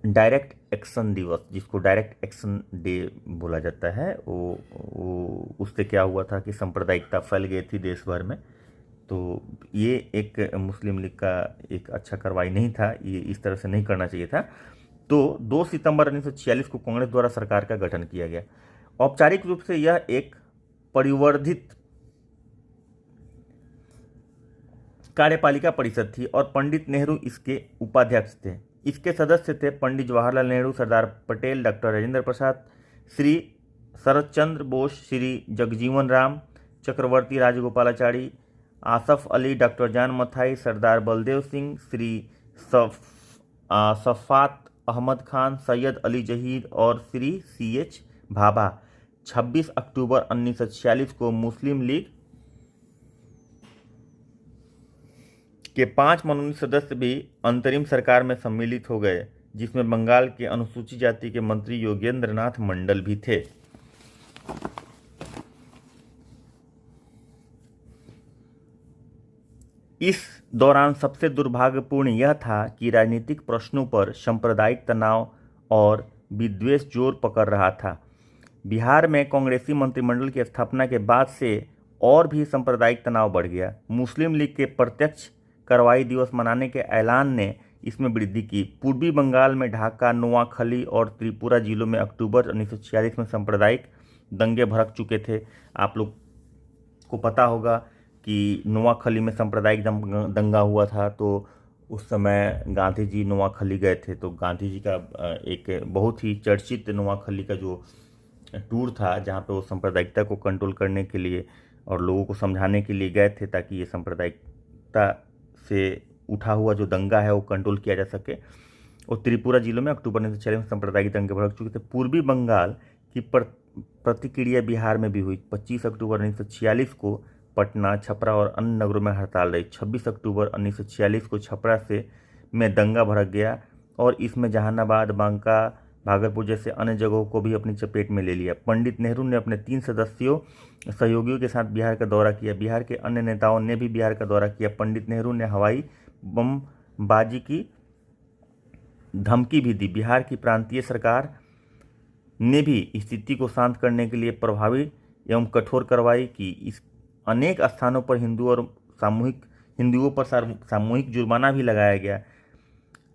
डायरेक्ट एक्शन दिवस, जिसको डायरेक्ट एक्शन डे बोला जाता है, वो उससे क्या हुआ था कि सांप्रदायिकता फैल गई थी देश भर में। तो ये एक मुस्लिम लीग का एक अच्छा कार्रवाई नहीं था, ये इस तरह से नहीं करना चाहिए था। तो 2 सितंबर 1946 को कांग्रेस द्वारा सरकार का गठन किया गया। औपचारिक रूप से यह एक परिवर्धित कार्यपालिका परिषद थी और पंडित नेहरू इसके उपाध्यक्ष थे। इसके सदस्य थे पंडित जवाहरलाल नेहरू, सरदार पटेल, डॉक्टर राजेंद्र प्रसाद, श्री शरदचंद्र बोस, श्री जगजीवन राम, चक्रवर्ती राजगोपालाचारी, आसफ अली, डॉक्टर जान मथाई, सरदार बलदेव सिंह, श्री सफात अहमद खान, सैयद अली जहीर और श्री CH भाभा। 26 अक्टूबर 1946 को मुस्लिम लीग के 5 मनोनीत सदस्य भी अंतरिम सरकार में सम्मिलित हो गए, जिसमें बंगाल के अनुसूचित जाति के मंत्री योगेंद्र नाथ मंडल भी थे। इस दौरान सबसे दुर्भाग्यपूर्ण यह था कि राजनीतिक प्रश्नों पर सांप्रदायिक तनाव और विद्वेष जोर पकड़ रहा था। बिहार में कांग्रेसी मंत्रिमंडल की स्थापना के बाद से और भी सांप्रदायिक तनाव बढ़ गया। मुस्लिम लीग के प्रत्यक्ष कार्रवाई दिवस मनाने के ऐलान ने इसमें वृद्धि की। पूर्वी बंगाल में ढाका, नोआखली और त्रिपुरा जिलों में अक्टूबर 1946 में सांप्रदायिक दंगे भड़क चुके थे। आप लोग को पता होगा कि नोआखली में सांप्रदायिक दंगा हुआ था, तो उस समय गांधी जी नोआखली गए थे। तो गांधी जी का एक बहुत ही चर्चित नोआखली का जो टूर था, जहाँ पे वो सांप्रदायिकता को कंट्रोल करने के लिए और लोगों को समझाने के लिए गए थे, ताकि ये सांप्रदायिकता से उठा हुआ जो दंगा है वो कंट्रोल किया जा सके। और त्रिपुरा जिलों में अक्टूबर 1946 में सांप्रदायिक दंगे भड़क चुके थे। पूर्वी बंगाल की प्रतिक्रिया बिहार में भी हुई। 25 अक्टूबर 1946 को पटना, छपरा और अन्य नगरों में हड़ताल रही। 26 अक्टूबर 1946 को छपरा में दंगा भड़क गया और इसमें जहानाबाद, बांका, भागलपुर जैसे अन्य जगहों को भी अपनी चपेट में ले लिया। पंडित नेहरू ने अपने 3 सहयोगियों के साथ बिहार का दौरा किया। बिहार के अन्य नेताओं ने भी बिहार का दौरा किया। पंडित नेहरू ने हवाई बमबाजी की धमकी भी दी। बिहार की प्रांतीय सरकार ने भी स्थिति को शांत करने के लिए प्रभावी एवं कठोर कार्रवाई की। इस अनेक स्थानों पर हिंदुओं पर सामूहिक जुर्माना भी लगाया गया।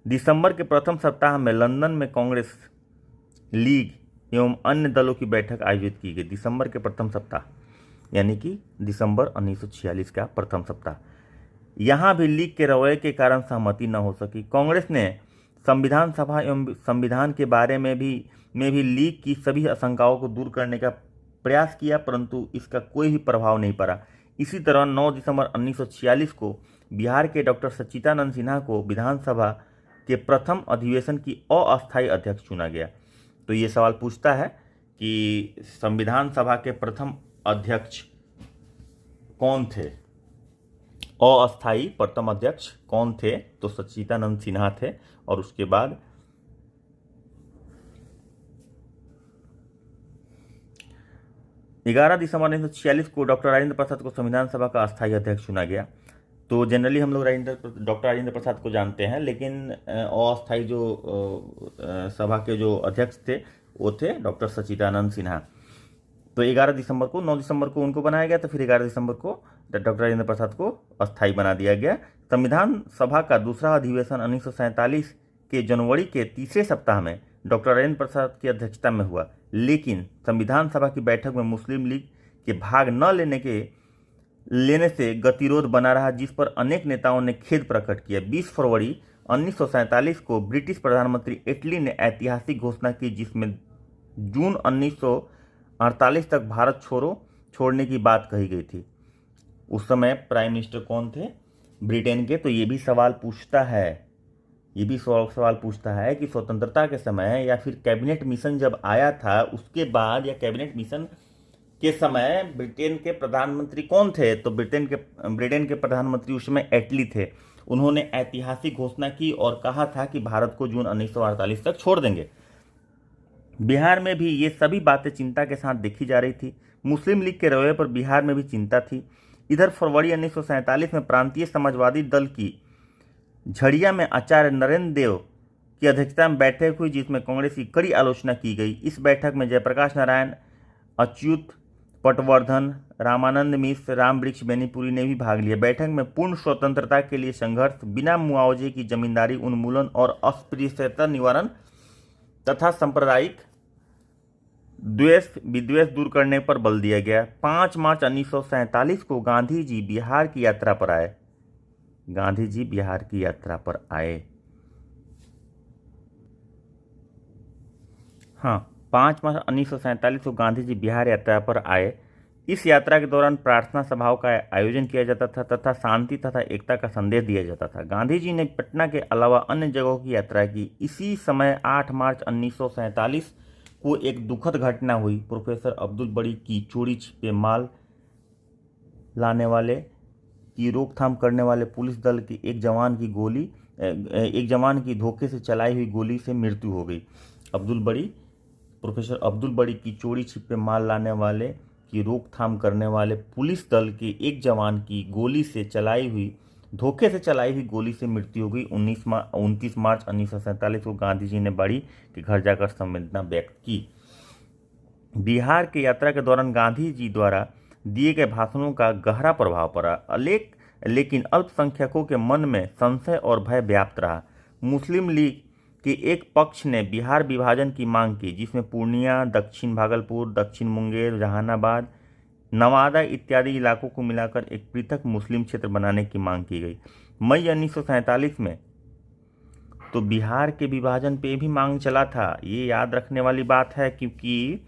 दिसंबर के प्रथम सप्ताह में लंदन में कांग्रेस, लीग एवं अन्य दलों की बैठक आयोजित की गई। दिसंबर के प्रथम सप्ताह यानी कि दिसंबर 1946 का प्रथम सप्ताह। यहाँ भी लीग के रवैये के कारण सहमति न हो सकी। कांग्रेस ने संविधान सभा एवं संविधान के बारे में भी लीग की सभी आशंकाओं को दूर करने का प्रयास किया, परंतु इसका कोई भी प्रभाव नहीं पड़ा। इसी तरह 9 दिसंबर 1946 को बिहार के डॉक्टर सच्चिदानंद सिन्हा को विधानसभा के प्रथम अधिवेशन की अस्थायी अध्यक्ष चुना गया। तो ये सवाल पूछता है कि संविधान सभा के प्रथम अध्यक्ष कौन थे? अस्थायी प्रथम अध्यक्ष कौन थे? तो सच्चिदानंद सिन्हा थे। और उसके बाद 11 दिसंबर 1946 को डॉक्टर राजेंद्र प्रसाद को संविधान सभा का अस्थायी अध्यक्ष चुना गया। तो जनरली हम लोग डॉक्टर राजेंद्र प्रसाद को जानते हैं, लेकिन अस्थायी जो सभा के जो अध्यक्ष थे वो थे डॉक्टर सच्चिदानंद सिन्हा। तो 11 दिसंबर को 9 दिसंबर को उनको बनाया गया, तो फिर 11 दिसंबर को डॉक्टर राजेंद्र प्रसाद को अस्थायी बना दिया गया। संविधान सभा का दूसरा अधिवेशन 1947 के जनवरी के तीसरे सप्ताह में डॉक्टर राजेंद्र प्रसाद की अध्यक्षता में हुआ, लेकिन संविधान सभा की बैठक में मुस्लिम लीग के भाग न लेने से गतिरोध बना रहा, जिस पर अनेक नेताओं ने खेद प्रकट किया। 20 फरवरी 1947 को ब्रिटिश प्रधानमंत्री एटली ने ऐतिहासिक घोषणा की, जिसमें जून 1948 तक भारत छोड़ने की बात कही गई थी। उस समय प्राइम मिनिस्टर कौन थे? ब्रिटेन के। तो ये भी सवाल पूछता है, ये भी सवाल पूछता है कि स्वतंत्रता के समय या फिर कैबिनेट मिशन जब आया था उसके बाद या कैबिनेट मिशन के समय ब्रिटेन के प्रधानमंत्री कौन थे? तो ब्रिटेन के प्रधानमंत्री उस समय एटली थे। उन्होंने ऐतिहासिक घोषणा की और कहा था कि भारत को जून 1948 तक छोड़ देंगे। बिहार में भी ये सभी बातें चिंता के साथ देखी जा रही थी। मुस्लिम लीग के रवैये पर बिहार में भी चिंता थी। इधर फरवरी 1947 में प्रांतीय समाजवादी दल की झड़िया में आचार्य नरेंद्र देव की अध्यक्षता में बैठक हुई, जिसमें कांग्रेस की कड़ी आलोचना की गई। इस बैठक में जयप्रकाश नारायण, अच्युत पटवर्धन, रामानंद मिश्र, राम वृक्ष बेनीपुरी ने भी भाग लिया। बैठक में पूर्ण स्वतंत्रता के लिए संघर्ष, बिना मुआवजे की जमींदारी उन्मूलन और अस्पृश्यता निवारण तथा सांप्रदायिक विद्वेष दूर करने पर बल दिया गया। 5 मार्च 1947 को गांधी जी बिहार की यात्रा पर आए। हाँ, 5 मार्च 1947 को गांधी जी बिहार यात्रा पर आए। इस यात्रा के दौरान प्रार्थना सभाओं का आयोजन किया जाता था तथा शांति तथा एकता का संदेश दिया जाता था। गांधी जी ने पटना के अलावा अन्य जगहों की यात्रा की। इसी समय 8 मार्च 1947 को एक दुखद घटना हुई। प्रोफेसर अब्दुल बड़ी की चोरी छिपे माल लाने वाले की रोकथाम करने वाले पुलिस दल के एक जवान की धोखे से चलाई हुई गोली से मृत्यु हो गई। प्रोफेसर अब्दुल बड़ी की चोरी छिपे माल लाने वाले की रोकथाम करने वाले पुलिस दल के एक जवान की धोखे से चलाई हुई गोली से मृत्यु हो गई। 29 मार्च 1947 को गांधी जी ने बड़ी के घर जाकर संवेदना व्यक्त की। बिहार की यात्रा के दौरान गांधी जी द्वारा दिए गए भाषणों का गहरा प्रभाव पड़ा, लेकिन अल्पसंख्यकों के मन में संशय और भय व्याप्त रहा। मुस्लिम लीग के एक पक्ष ने बिहार विभाजन की मांग की, जिसमें पूर्णिया, दक्षिण भागलपुर, दक्षिण मुंगेर, जहानाबाद, नवादा इत्यादि इलाकों को मिलाकर एक पृथक मुस्लिम क्षेत्र बनाने की मांग की गई। मई 1947 में तो बिहार के विभाजन पे भी मांग चला था। ये याद रखने वाली बात है, क्योंकि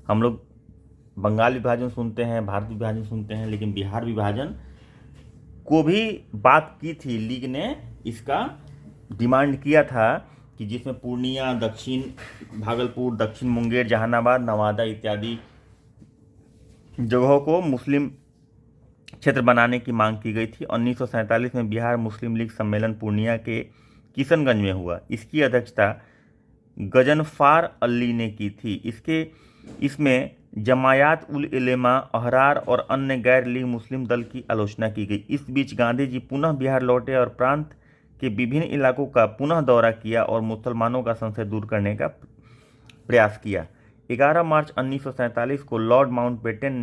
हम लोग बंगाल विभाजन सुनते हैं, भारत विभाजन सुनते हैं, लेकिन बिहार विभाजन को भी बात की थी। लीग ने इसका डिमांड किया था कि जिसमें पूर्णिया, दक्षिण भागलपुर, दक्षिण मुंगेर, जहानाबाद, नवादा इत्यादि जगहों को मुस्लिम क्षेत्र बनाने की मांग की गई थी। 1947 में बिहार मुस्लिम लीग सम्मेलन पूर्णिया के किशनगंज में हुआ। इसकी अध्यक्षता गजनफार अली ने की थी। इसमें जमायात उल उलेमा, अहरार और अन्य गैर लीग मुस्लिम दल की आलोचना की गई। इस बीच गांधी जी पुनः बिहार लौटे और प्रांत के विभिन्न इलाकों का पुनः दौरा किया और मुसलमानों का संशय दूर करने का प्रयास किया। 11 मार्च 1947 को लॉर्ड माउंटबेटन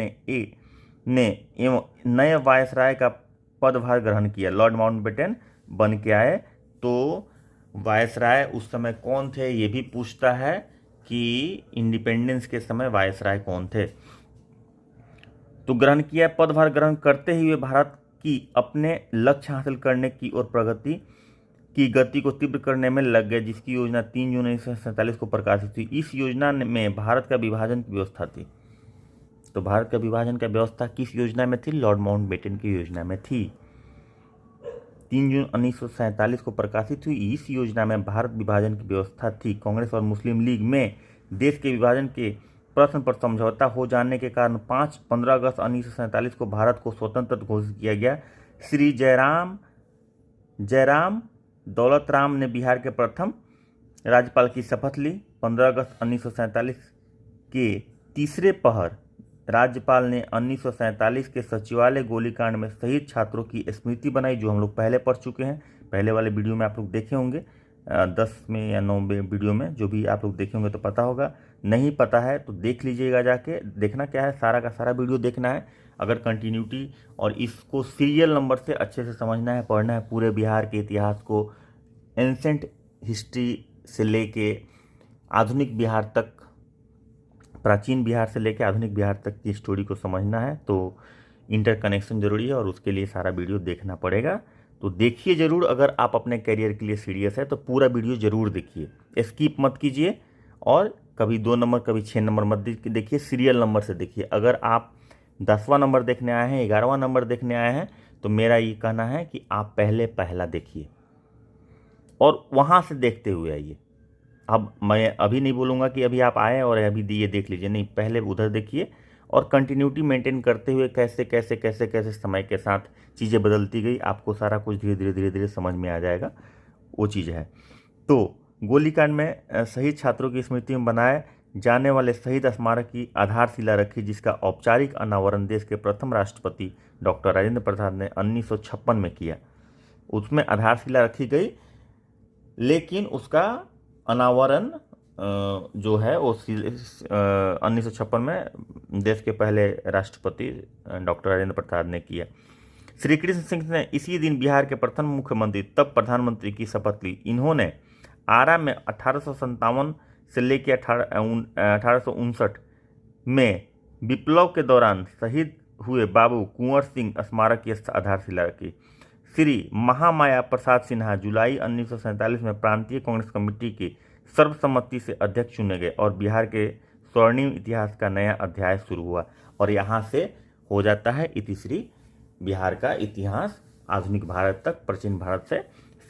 ने नए वायसराय का पदभार ग्रहण किया। लॉर्ड माउंटबेटन बन के आए। तो वायसराय उस समय कौन थे ये भी पूछता है कि इंडिपेंडेंस के समय वायसराय कौन थे। तो ग्रहण किया। पदभार ग्रहण करते ही वे भारत की अपने लक्ष्य हासिल करने की और प्रगति की गति को तीव्र करने में लग गए, जिसकी योजना 3 जून 1947 को प्रकाशित हुई। इस योजना में भारत का विभाजन की व्यवस्था थी। तो भारत का विभाजन का व्यवस्था किस योजना में थी? लॉर्ड माउंटबेटन की योजना में थी। 3 जून 1947 को प्रकाशित हुई इस योजना में भारत विभाजन की व्यवस्था थी। कांग्रेस और मुस्लिम लीग में देश के विभाजन के प्रश्न पर समझौता हो जाने के कारण 15 अगस्त 1947 को भारत को स्वतंत्र घोषित किया गया। श्री जयराम दौलत राम ने बिहार के प्रथम राज्यपाल की शपथ ली। 15 अगस्त 1947 के तीसरे पहर राज्यपाल ने 1947 के सचिवालय गोलीकांड में शहीद छात्रों की स्मृति बनाई, जो हम लोग पहले पढ़ चुके हैं। पहले वाले वीडियो में आप लोग देखे होंगे, 10 में या 9 वीडियो में, जो भी आप लोग देखे होंगे तो पता होगा। नहीं पता है तो देख लीजिएगा जाके। देखना क्या है, सारा का सारा वीडियो देखना है अगर कंटिन्यूटी और इसको सीरियल नंबर से अच्छे से समझना है, पढ़ना है। पूरे बिहार के इतिहास को एंसेंट हिस्ट्री से लेके आधुनिक बिहार तक, प्राचीन बिहार से लेकर आधुनिक बिहार तक की स्टोरी को समझना है तो इंटरकनेक्शन जरूरी है और उसके लिए सारा वीडियो देखना पड़ेगा। तो देखिए ज़रूर, अगर आप अपने करियर के लिए सीरियस है तो पूरा वीडियो ज़रूर देखिए, स्किप मत कीजिए। और कभी 2 नंबर कभी 6 नंबर मत देखिए, सीरियल नंबर से देखिए। अगर आप 10वां नंबर देखने आए हैं, 11वां नंबर देखने आए हैं, तो मेरा ये कहना है कि आप पहला देखिए। और वहाँ से देखते हुए आइए। अब मैं अभी नहीं बोलूँगा कि अभी आप आए और अभी ये देख लीजिए, नहीं, पहले उधर देखिए और कंटिन्यूटी मेंटेन करते हुए कैसे कैसे कैसे कैसे समय के साथ चीज़ें बदलती गई, आपको सारा कुछ धीरे धीरे धीरे धीरे समझ में आ जाएगा, वो चीज़ है। तो गोलीकांड में शहीद छात्रों की स्मृति में बनाए जाने वाले शहीद स्मारक की आधारशिला रखी, जिसका औपचारिक अनावरण देश के प्रथम राष्ट्रपति डॉक्टर राजेंद्र प्रसाद ने 1956 में किया। उसमें आधारशिला रखी गई, लेकिन उसका अनावरण जो है वो 1956 में देश के पहले राष्ट्रपति डॉक्टर राजेंद्र प्रसाद ने किया। श्री कृष्ण सिंह ने इसी दिन बिहार के प्रथम मुख्यमंत्री तब प्रधानमंत्री की शपथ ली। इन्होंने आरा में 1857 से लेकर 1859 में विप्लव के दौरान शहीद हुए बाबू कुंवर सिंह स्मारक की आधारशिला रखी। श्री महामाया प्रसाद सिन्हा जुलाई 1947 में प्रांतीय कांग्रेस कमेटी के सर्वसम्मति से अध्यक्ष चुने गए और बिहार के स्वर्णिम इतिहास का नया अध्याय शुरू हुआ। और यहाँ से हो जाता है इतिश्री बिहार का इतिहास आधुनिक भारत तक, प्राचीन भारत से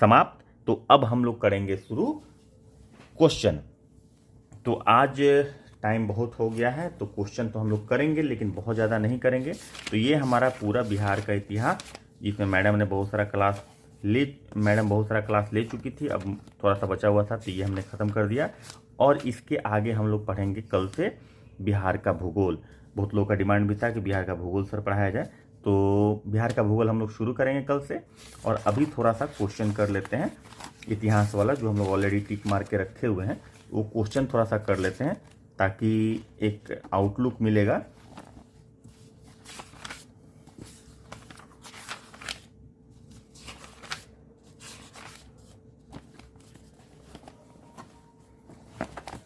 समाप्त। तो अब हम लोग करेंगे शुरू क्वेश्चन। तो आज टाइम बहुत हो गया है, तो क्वेश्चन तो हम लोग करेंगे लेकिन बहुत ज़्यादा नहीं करेंगे। तो ये हमारा पूरा बिहार का इतिहास, जिसमें मैडम बहुत सारा क्लास ले चुकी थी, अब थोड़ा सा बचा हुआ था तो ये हमने ख़त्म कर दिया। और इसके आगे हम लोग पढ़ेंगे कल से बिहार का भूगोल। बहुत लोगों का डिमांड भी था कि बिहार का भूगोल सर पढ़ाया जाए, तो बिहार का भूगोल हम लोग शुरू करेंगे कल से। और अभी थोड़ा सा क्वेश्चन कर लेते हैं इतिहास वाला, जो हम लोग ऑलरेडी टिक मार के रखे हुए हैं, वो क्वेश्चन थोड़ा सा कर लेते हैं ताकि एक आउटलुक मिलेगा।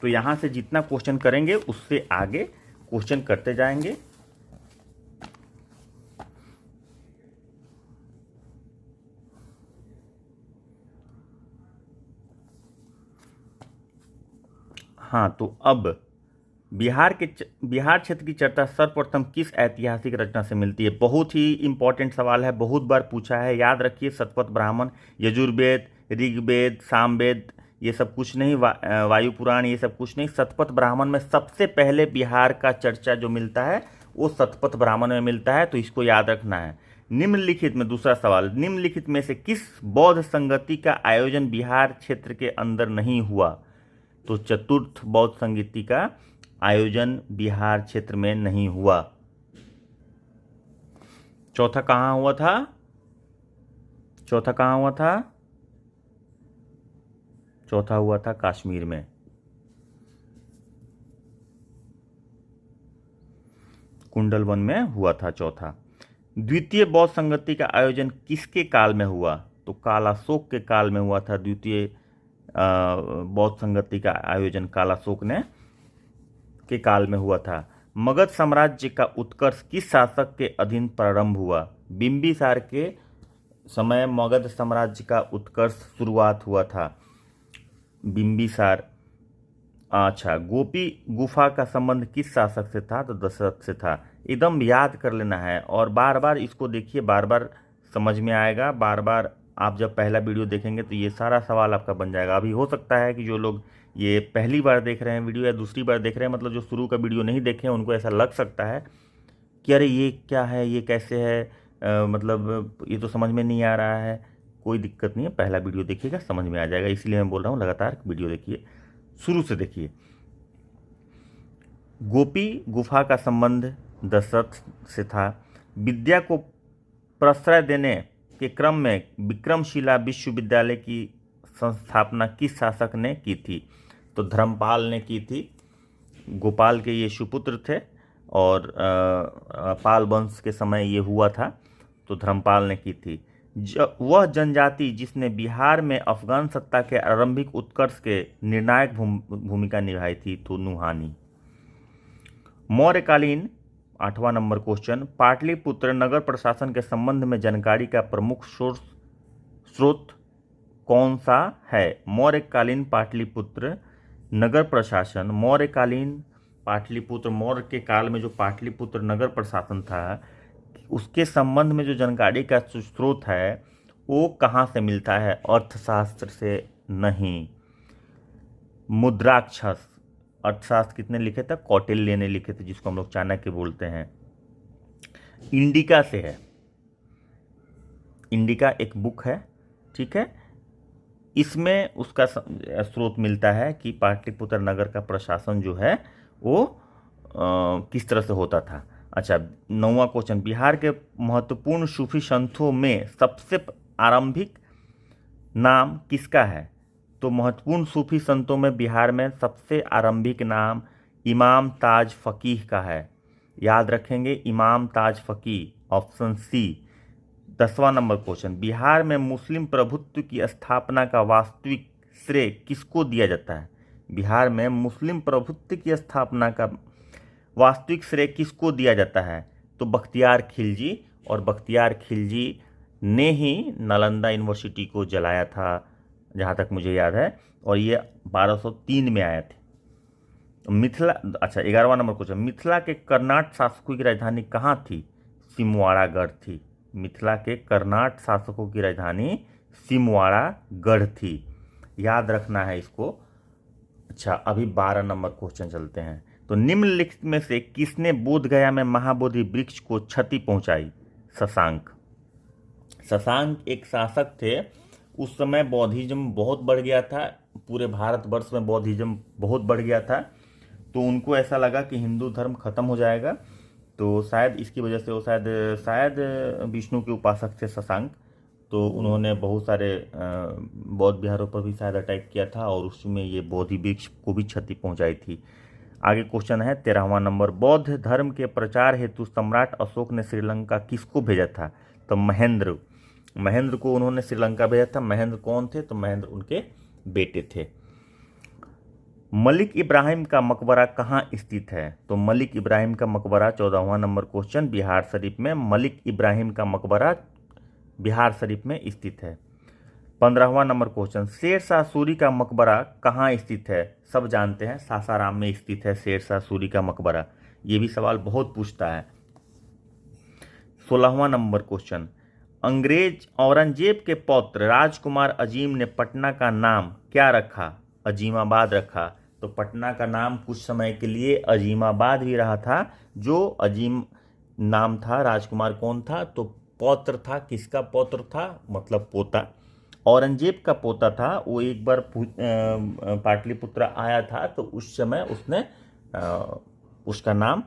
तो यहाँ से जितना क्वेश्चन करेंगे उससे आगे क्वेश्चन करते जाएंगे। हाँ, तो अब बिहार क्षेत्र की चर्चा सर्वप्रथम किस ऐतिहासिक रचना से मिलती है? बहुत ही इंपॉर्टेंट सवाल है, बहुत बार पूछा है, याद रखिए। शतपथ ब्राह्मण, यजुर्वेद, ऋग्वेद, सामवेद, ये सब कुछ नहीं, वायु पुराण, ये सब कुछ नहीं। शतपथ ब्राह्मण में सबसे पहले बिहार का चर्चा जो मिलता है वो शतपथ ब्राह्मण में मिलता है, तो इसको याद रखना है। निम्नलिखित में, दूसरा सवाल, निम्नलिखित में से किस बौद्ध संगति का आयोजन बिहार क्षेत्र के अंदर नहीं हुआ? तो चतुर्थ बौद्ध संगति का आयोजन बिहार क्षेत्र में नहीं हुआ। चौथा कहाँ हुआ था? चौथा हुआ था कश्मीर में। कुंडलवन में हुआ था चौथा। द्वितीय बौद्ध संगति का आयोजन किसके काल में हुआ? तो कालाशोक के काल में हुआ था। द्वितीय बौद्ध संगति का आयोजन कालाशोक ने के काल में हुआ था। मगध साम्राज्य का उत्कर्ष किस शासक के अधीन प्रारंभ हुआ? बिंबिसार के समय मगध साम्राज्य का उत्कर्ष शुरुआत हुआ था। बिंबिसार। अच्छा, गोपी गुफा का संबंध किस शासक से था? तो दशरथ से था। एकदम याद कर लेना है और बार बार इसको देखिए, बार बार समझ में आएगा। बार बार आप जब पहला वीडियो देखेंगे तो ये सारा सवाल आपका बन जाएगा। अभी हो सकता है कि जो लोग ये पहली बार देख रहे हैं वीडियो या दूसरी बार देख रहे हैं, मतलब जो शुरू का वीडियो नहीं देखे हैं, उनको ऐसा लग सकता है कि अरे ये क्या है, ये कैसे है, मतलब ये तो समझ में नहीं आ रहा है। कोई दिक्कत नहीं है, पहला वीडियो देखिएगा, समझ में आ जाएगा। इसलिए मैं बोल रहा हूँ लगातार वीडियो देखिए, शुरू से देखिए। गोपी गुफा का संबंध दशरथ से था। विद्या को प्रश्रय देने के क्रम में विक्रमशिला विश्वविद्यालय की संस्थापना किस शासक ने की थी? तो धर्मपाल ने की थी। गोपाल के ये सुपुत्र थे और पाल वंश के समय ये हुआ था, तो धर्मपाल ने की थी। वह जनजाति जिसने बिहार में अफगान सत्ता के आरंभिक उत्कर्ष के निर्णायक भूमिका निभाई थी, तो नुहानी। मौर्यकालीन 8वां नंबर क्वेश्चन, पाटलिपुत्र नगर प्रशासन के संबंध में जानकारी का प्रमुख स्रोत कौन सा है? मौर्यकालीन पाटलिपुत्र नगर प्रशासन, मौर्यकालीन पाटलिपुत्र, मौर्य के काल में जो पाटलिपुत्र नगर प्रशासन था, उसके संबंध में जो जानकारी का स्रोत है वो कहाँ से मिलता है? अर्थशास्त्र से नहीं। मुद्राक्षस अर्थशास्त्र किसने लिखे थे? कौटिल्य ने लिखे थे, जिसको हम लोग चाणक्य बोलते हैं। इंडिका से है। इंडिका एक बुक है, ठीक है। इसमें उसका स्रोत मिलता है कि पाटलिपुत्र नगर का प्रशासन जो है वो किस तरह से होता था। अच्छा, 9वां क्वेश्चन, बिहार के महत्वपूर्ण सूफी संतों में सबसे आरंभिक नाम किसका है? तो महत्वपूर्ण सूफी संतों में बिहार में सबसे आरंभिक नाम इमाम ताज फ़कीह का है। याद रखेंगे, इमाम ताज फ़कीह, ऑप्शन सी। 10वां नंबर क्वेश्चन, बिहार में मुस्लिम प्रभुत्व की स्थापना का वास्तविक श्रेय किसको दिया जाता है? बिहार में मुस्लिम प्रभुत्व की स्थापना का वास्तविक श्रेय किसको दिया जाता है? तो बख्तियार खिलजी, और बख्तियार खिलजी ने ही नालंदा यूनिवर्सिटी को जलाया था, जहाँ तक मुझे याद है, और ये 1203 में आए थे। मिथिला, अच्छा 11वां नंबर क्वेश्चन, मिथिला के कर्नाट शासकों की राजधानी कहाँ थी? सिमवाड़ागढ़ थी। मिथिला के कर्नाट शासकों की राजधानी सिमवाड़ागढ़ थी, याद रखना है इसको। अच्छा, अभी 12 नंबर क्वेश्चन चलते हैं। तो निम्नलिखित में से किसने बोधगया में महाबोधि वृक्ष को क्षति पहुंचाई? शशांक। शशांक एक शासक थे, उस समय बौद्धिज्म बहुत बढ़ गया था, पूरे भारतवर्ष में बौद्धिज्म बहुत बढ़ गया था, तो उनको ऐसा लगा कि हिंदू धर्म खत्म हो जाएगा, तो शायद इसकी वजह से वो शायद विष्णु के उपासक थे शशांक, तो उन्होंने बहुत सारे बौद्ध विहारों पर भी शायद अटैक किया था, और उसमें ये बोधि वृक्ष को भी क्षति पहुंचाई थी। आगे क्वेश्चन है 13वां नंबर, बौद्ध धर्म के प्रचार हेतु सम्राट अशोक ने श्रीलंका किसको भेजा था? तो महेंद्र को उन्होंने श्रीलंका भेजा था। महेंद्र कौन थे? तो महेंद्र उनके बेटे थे। मलिक इब्राहिम का मकबरा कहाँ स्थित है? तो मलिक इब्राहिम का मकबरा 14वां नंबर क्वेश्चन, बिहार शरीफ में मलिक इब्राहिम का मकबरा बिहार शरीफ में स्थित है। 15वां नंबर क्वेश्चन, शेर शाह सूरी का मकबरा कहाँ स्थित है? सब जानते हैं, सासाराम में स्थित है शेर शाह सूरी का मकबरा। ये भी सवाल बहुत पूछता है। 16वां नंबर क्वेश्चन, अंग्रेज औरंगजेब के पौत्र राजकुमार अजीम ने पटना का नाम क्या रखा? अजीमाबाद रखा। तो पटना का नाम कुछ समय के लिए अजीमाबाद भी रहा था। जो अजीम नाम था, राजकुमार कौन था? तो पौत्र था। किसका पौत्र था? मतलब पोता। औरंगजेब का पोता था। वो एक बार पाटलिपुत्र आया था, तो उस समय उसने उसका नाम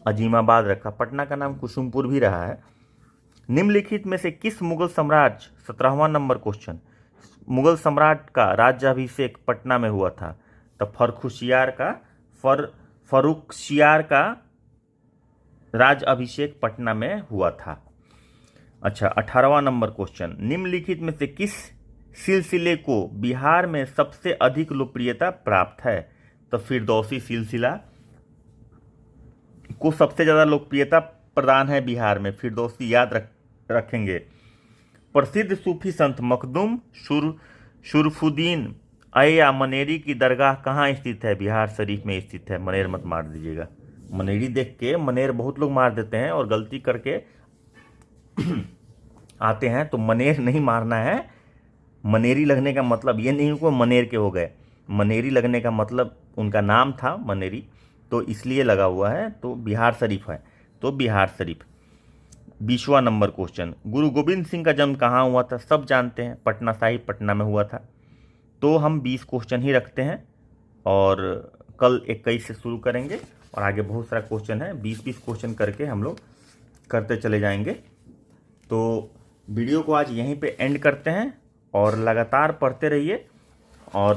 अजीमाबाद रखा। पटना का नाम कुसुमपुर भी रहा है। निम्नलिखित में से किस मुगल सम्राट, 17वां नंबर क्वेश्चन, मुगल सम्राट का राज्याभिषेक पटना में हुआ था? तो फर्रुखशियार का राज्याभिषेक पटना में हुआ था। अच्छा, 18वां नंबर क्वेश्चन, निम्नलिखित में से किस सिलसिले को बिहार में सबसे अधिक लोकप्रियता प्राप्त है? तो फिरदौसी सिलसिला को सबसे ज़्यादा लोकप्रियता प्रदान है बिहार में। फिरदौसी याद रखेंगे। प्रसिद्ध सूफी संत मखदूम शुरफुद्दीन अय्या मनेरी की दरगाह कहाँ स्थित है? बिहार शरीफ में स्थित है। मनेर मत मार दीजिएगा। मनेरी देख के मनेर बहुत लोग मार देते हैं, और गलती करके आते हैं, तो मनेर नहीं मारना है। मनेरी लगने का मतलब ये नहीं कि मनेर के हो गए। मनेरी लगने का मतलब उनका नाम था मनेरी, तो इसलिए लगा हुआ है। तो बिहार शरीफ है, तो बिहार शरीफ। 20वां नंबर क्वेश्चन, गुरु गोविंद सिंह का जन्म कहाँ हुआ था? सब जानते हैं, पटना साहिब, पटना में हुआ था। तो हम 20 क्वेश्चन ही रखते हैं, और कल 21 से शुरू करेंगे, और आगे बहुत सारा क्वेश्चन है। 20-20 क्वेश्चन करके हम लोग करते चले जाएंगे। तो वीडियो को आज यहीं पे एंड करते हैं, और लगातार पढ़ते रहिए, और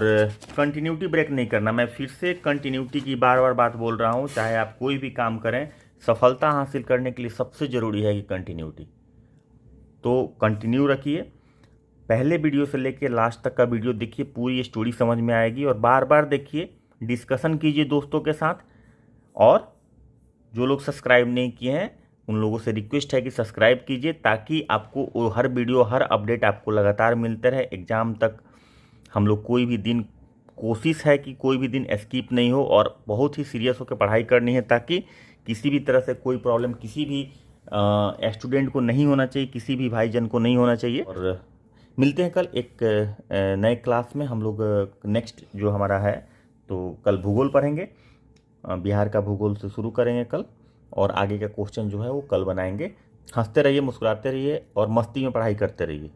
कंटिन्यूटी ब्रेक नहीं करना। मैं फिर से कंटिन्यूटी की बार बार बात बोल रहा हूँ। चाहे आप कोई भी काम करें, सफलता हासिल करने के लिए सबसे ज़रूरी है कि कंटिन्यूटी। तो कंटिन्यू रखिए, पहले वीडियो से लेके लास्ट तक का वीडियो देखिए, पूरी स्टोरी समझ में आएगी, और बार बार देखिए, डिस्कशन कीजिए दोस्तों के साथ। और जो लोग सब्सक्राइब नहीं किए हैं, उन लोगों से रिक्वेस्ट है कि सब्सक्राइब कीजिए, ताकि आपको हर वीडियो, हर अपडेट आपको लगातार मिलते रहे। एग्ज़ाम तक हम लोग कोई भी दिन, कोशिश है कि कोई भी दिन स्किप नहीं हो, और बहुत ही सीरियस होकर पढ़ाई करनी है, ताकि किसी भी तरह से कोई प्रॉब्लम किसी भी स्टूडेंट को नहीं होना चाहिए, किसी भी भाईजन को नहीं होना चाहिए। और मिलते हैं कल एक नए क्लास में। हम लोग नेक्स्ट जो हमारा है तो कल भूगोल पढ़ेंगे, बिहार का भूगोल से शुरू करेंगे कल, और आगे का क्वेश्चन जो है वो कल बनाएंगे। हंसते रहिए, मुस्कुराते रहिए और मस्ती में पढ़ाई करते रहिए।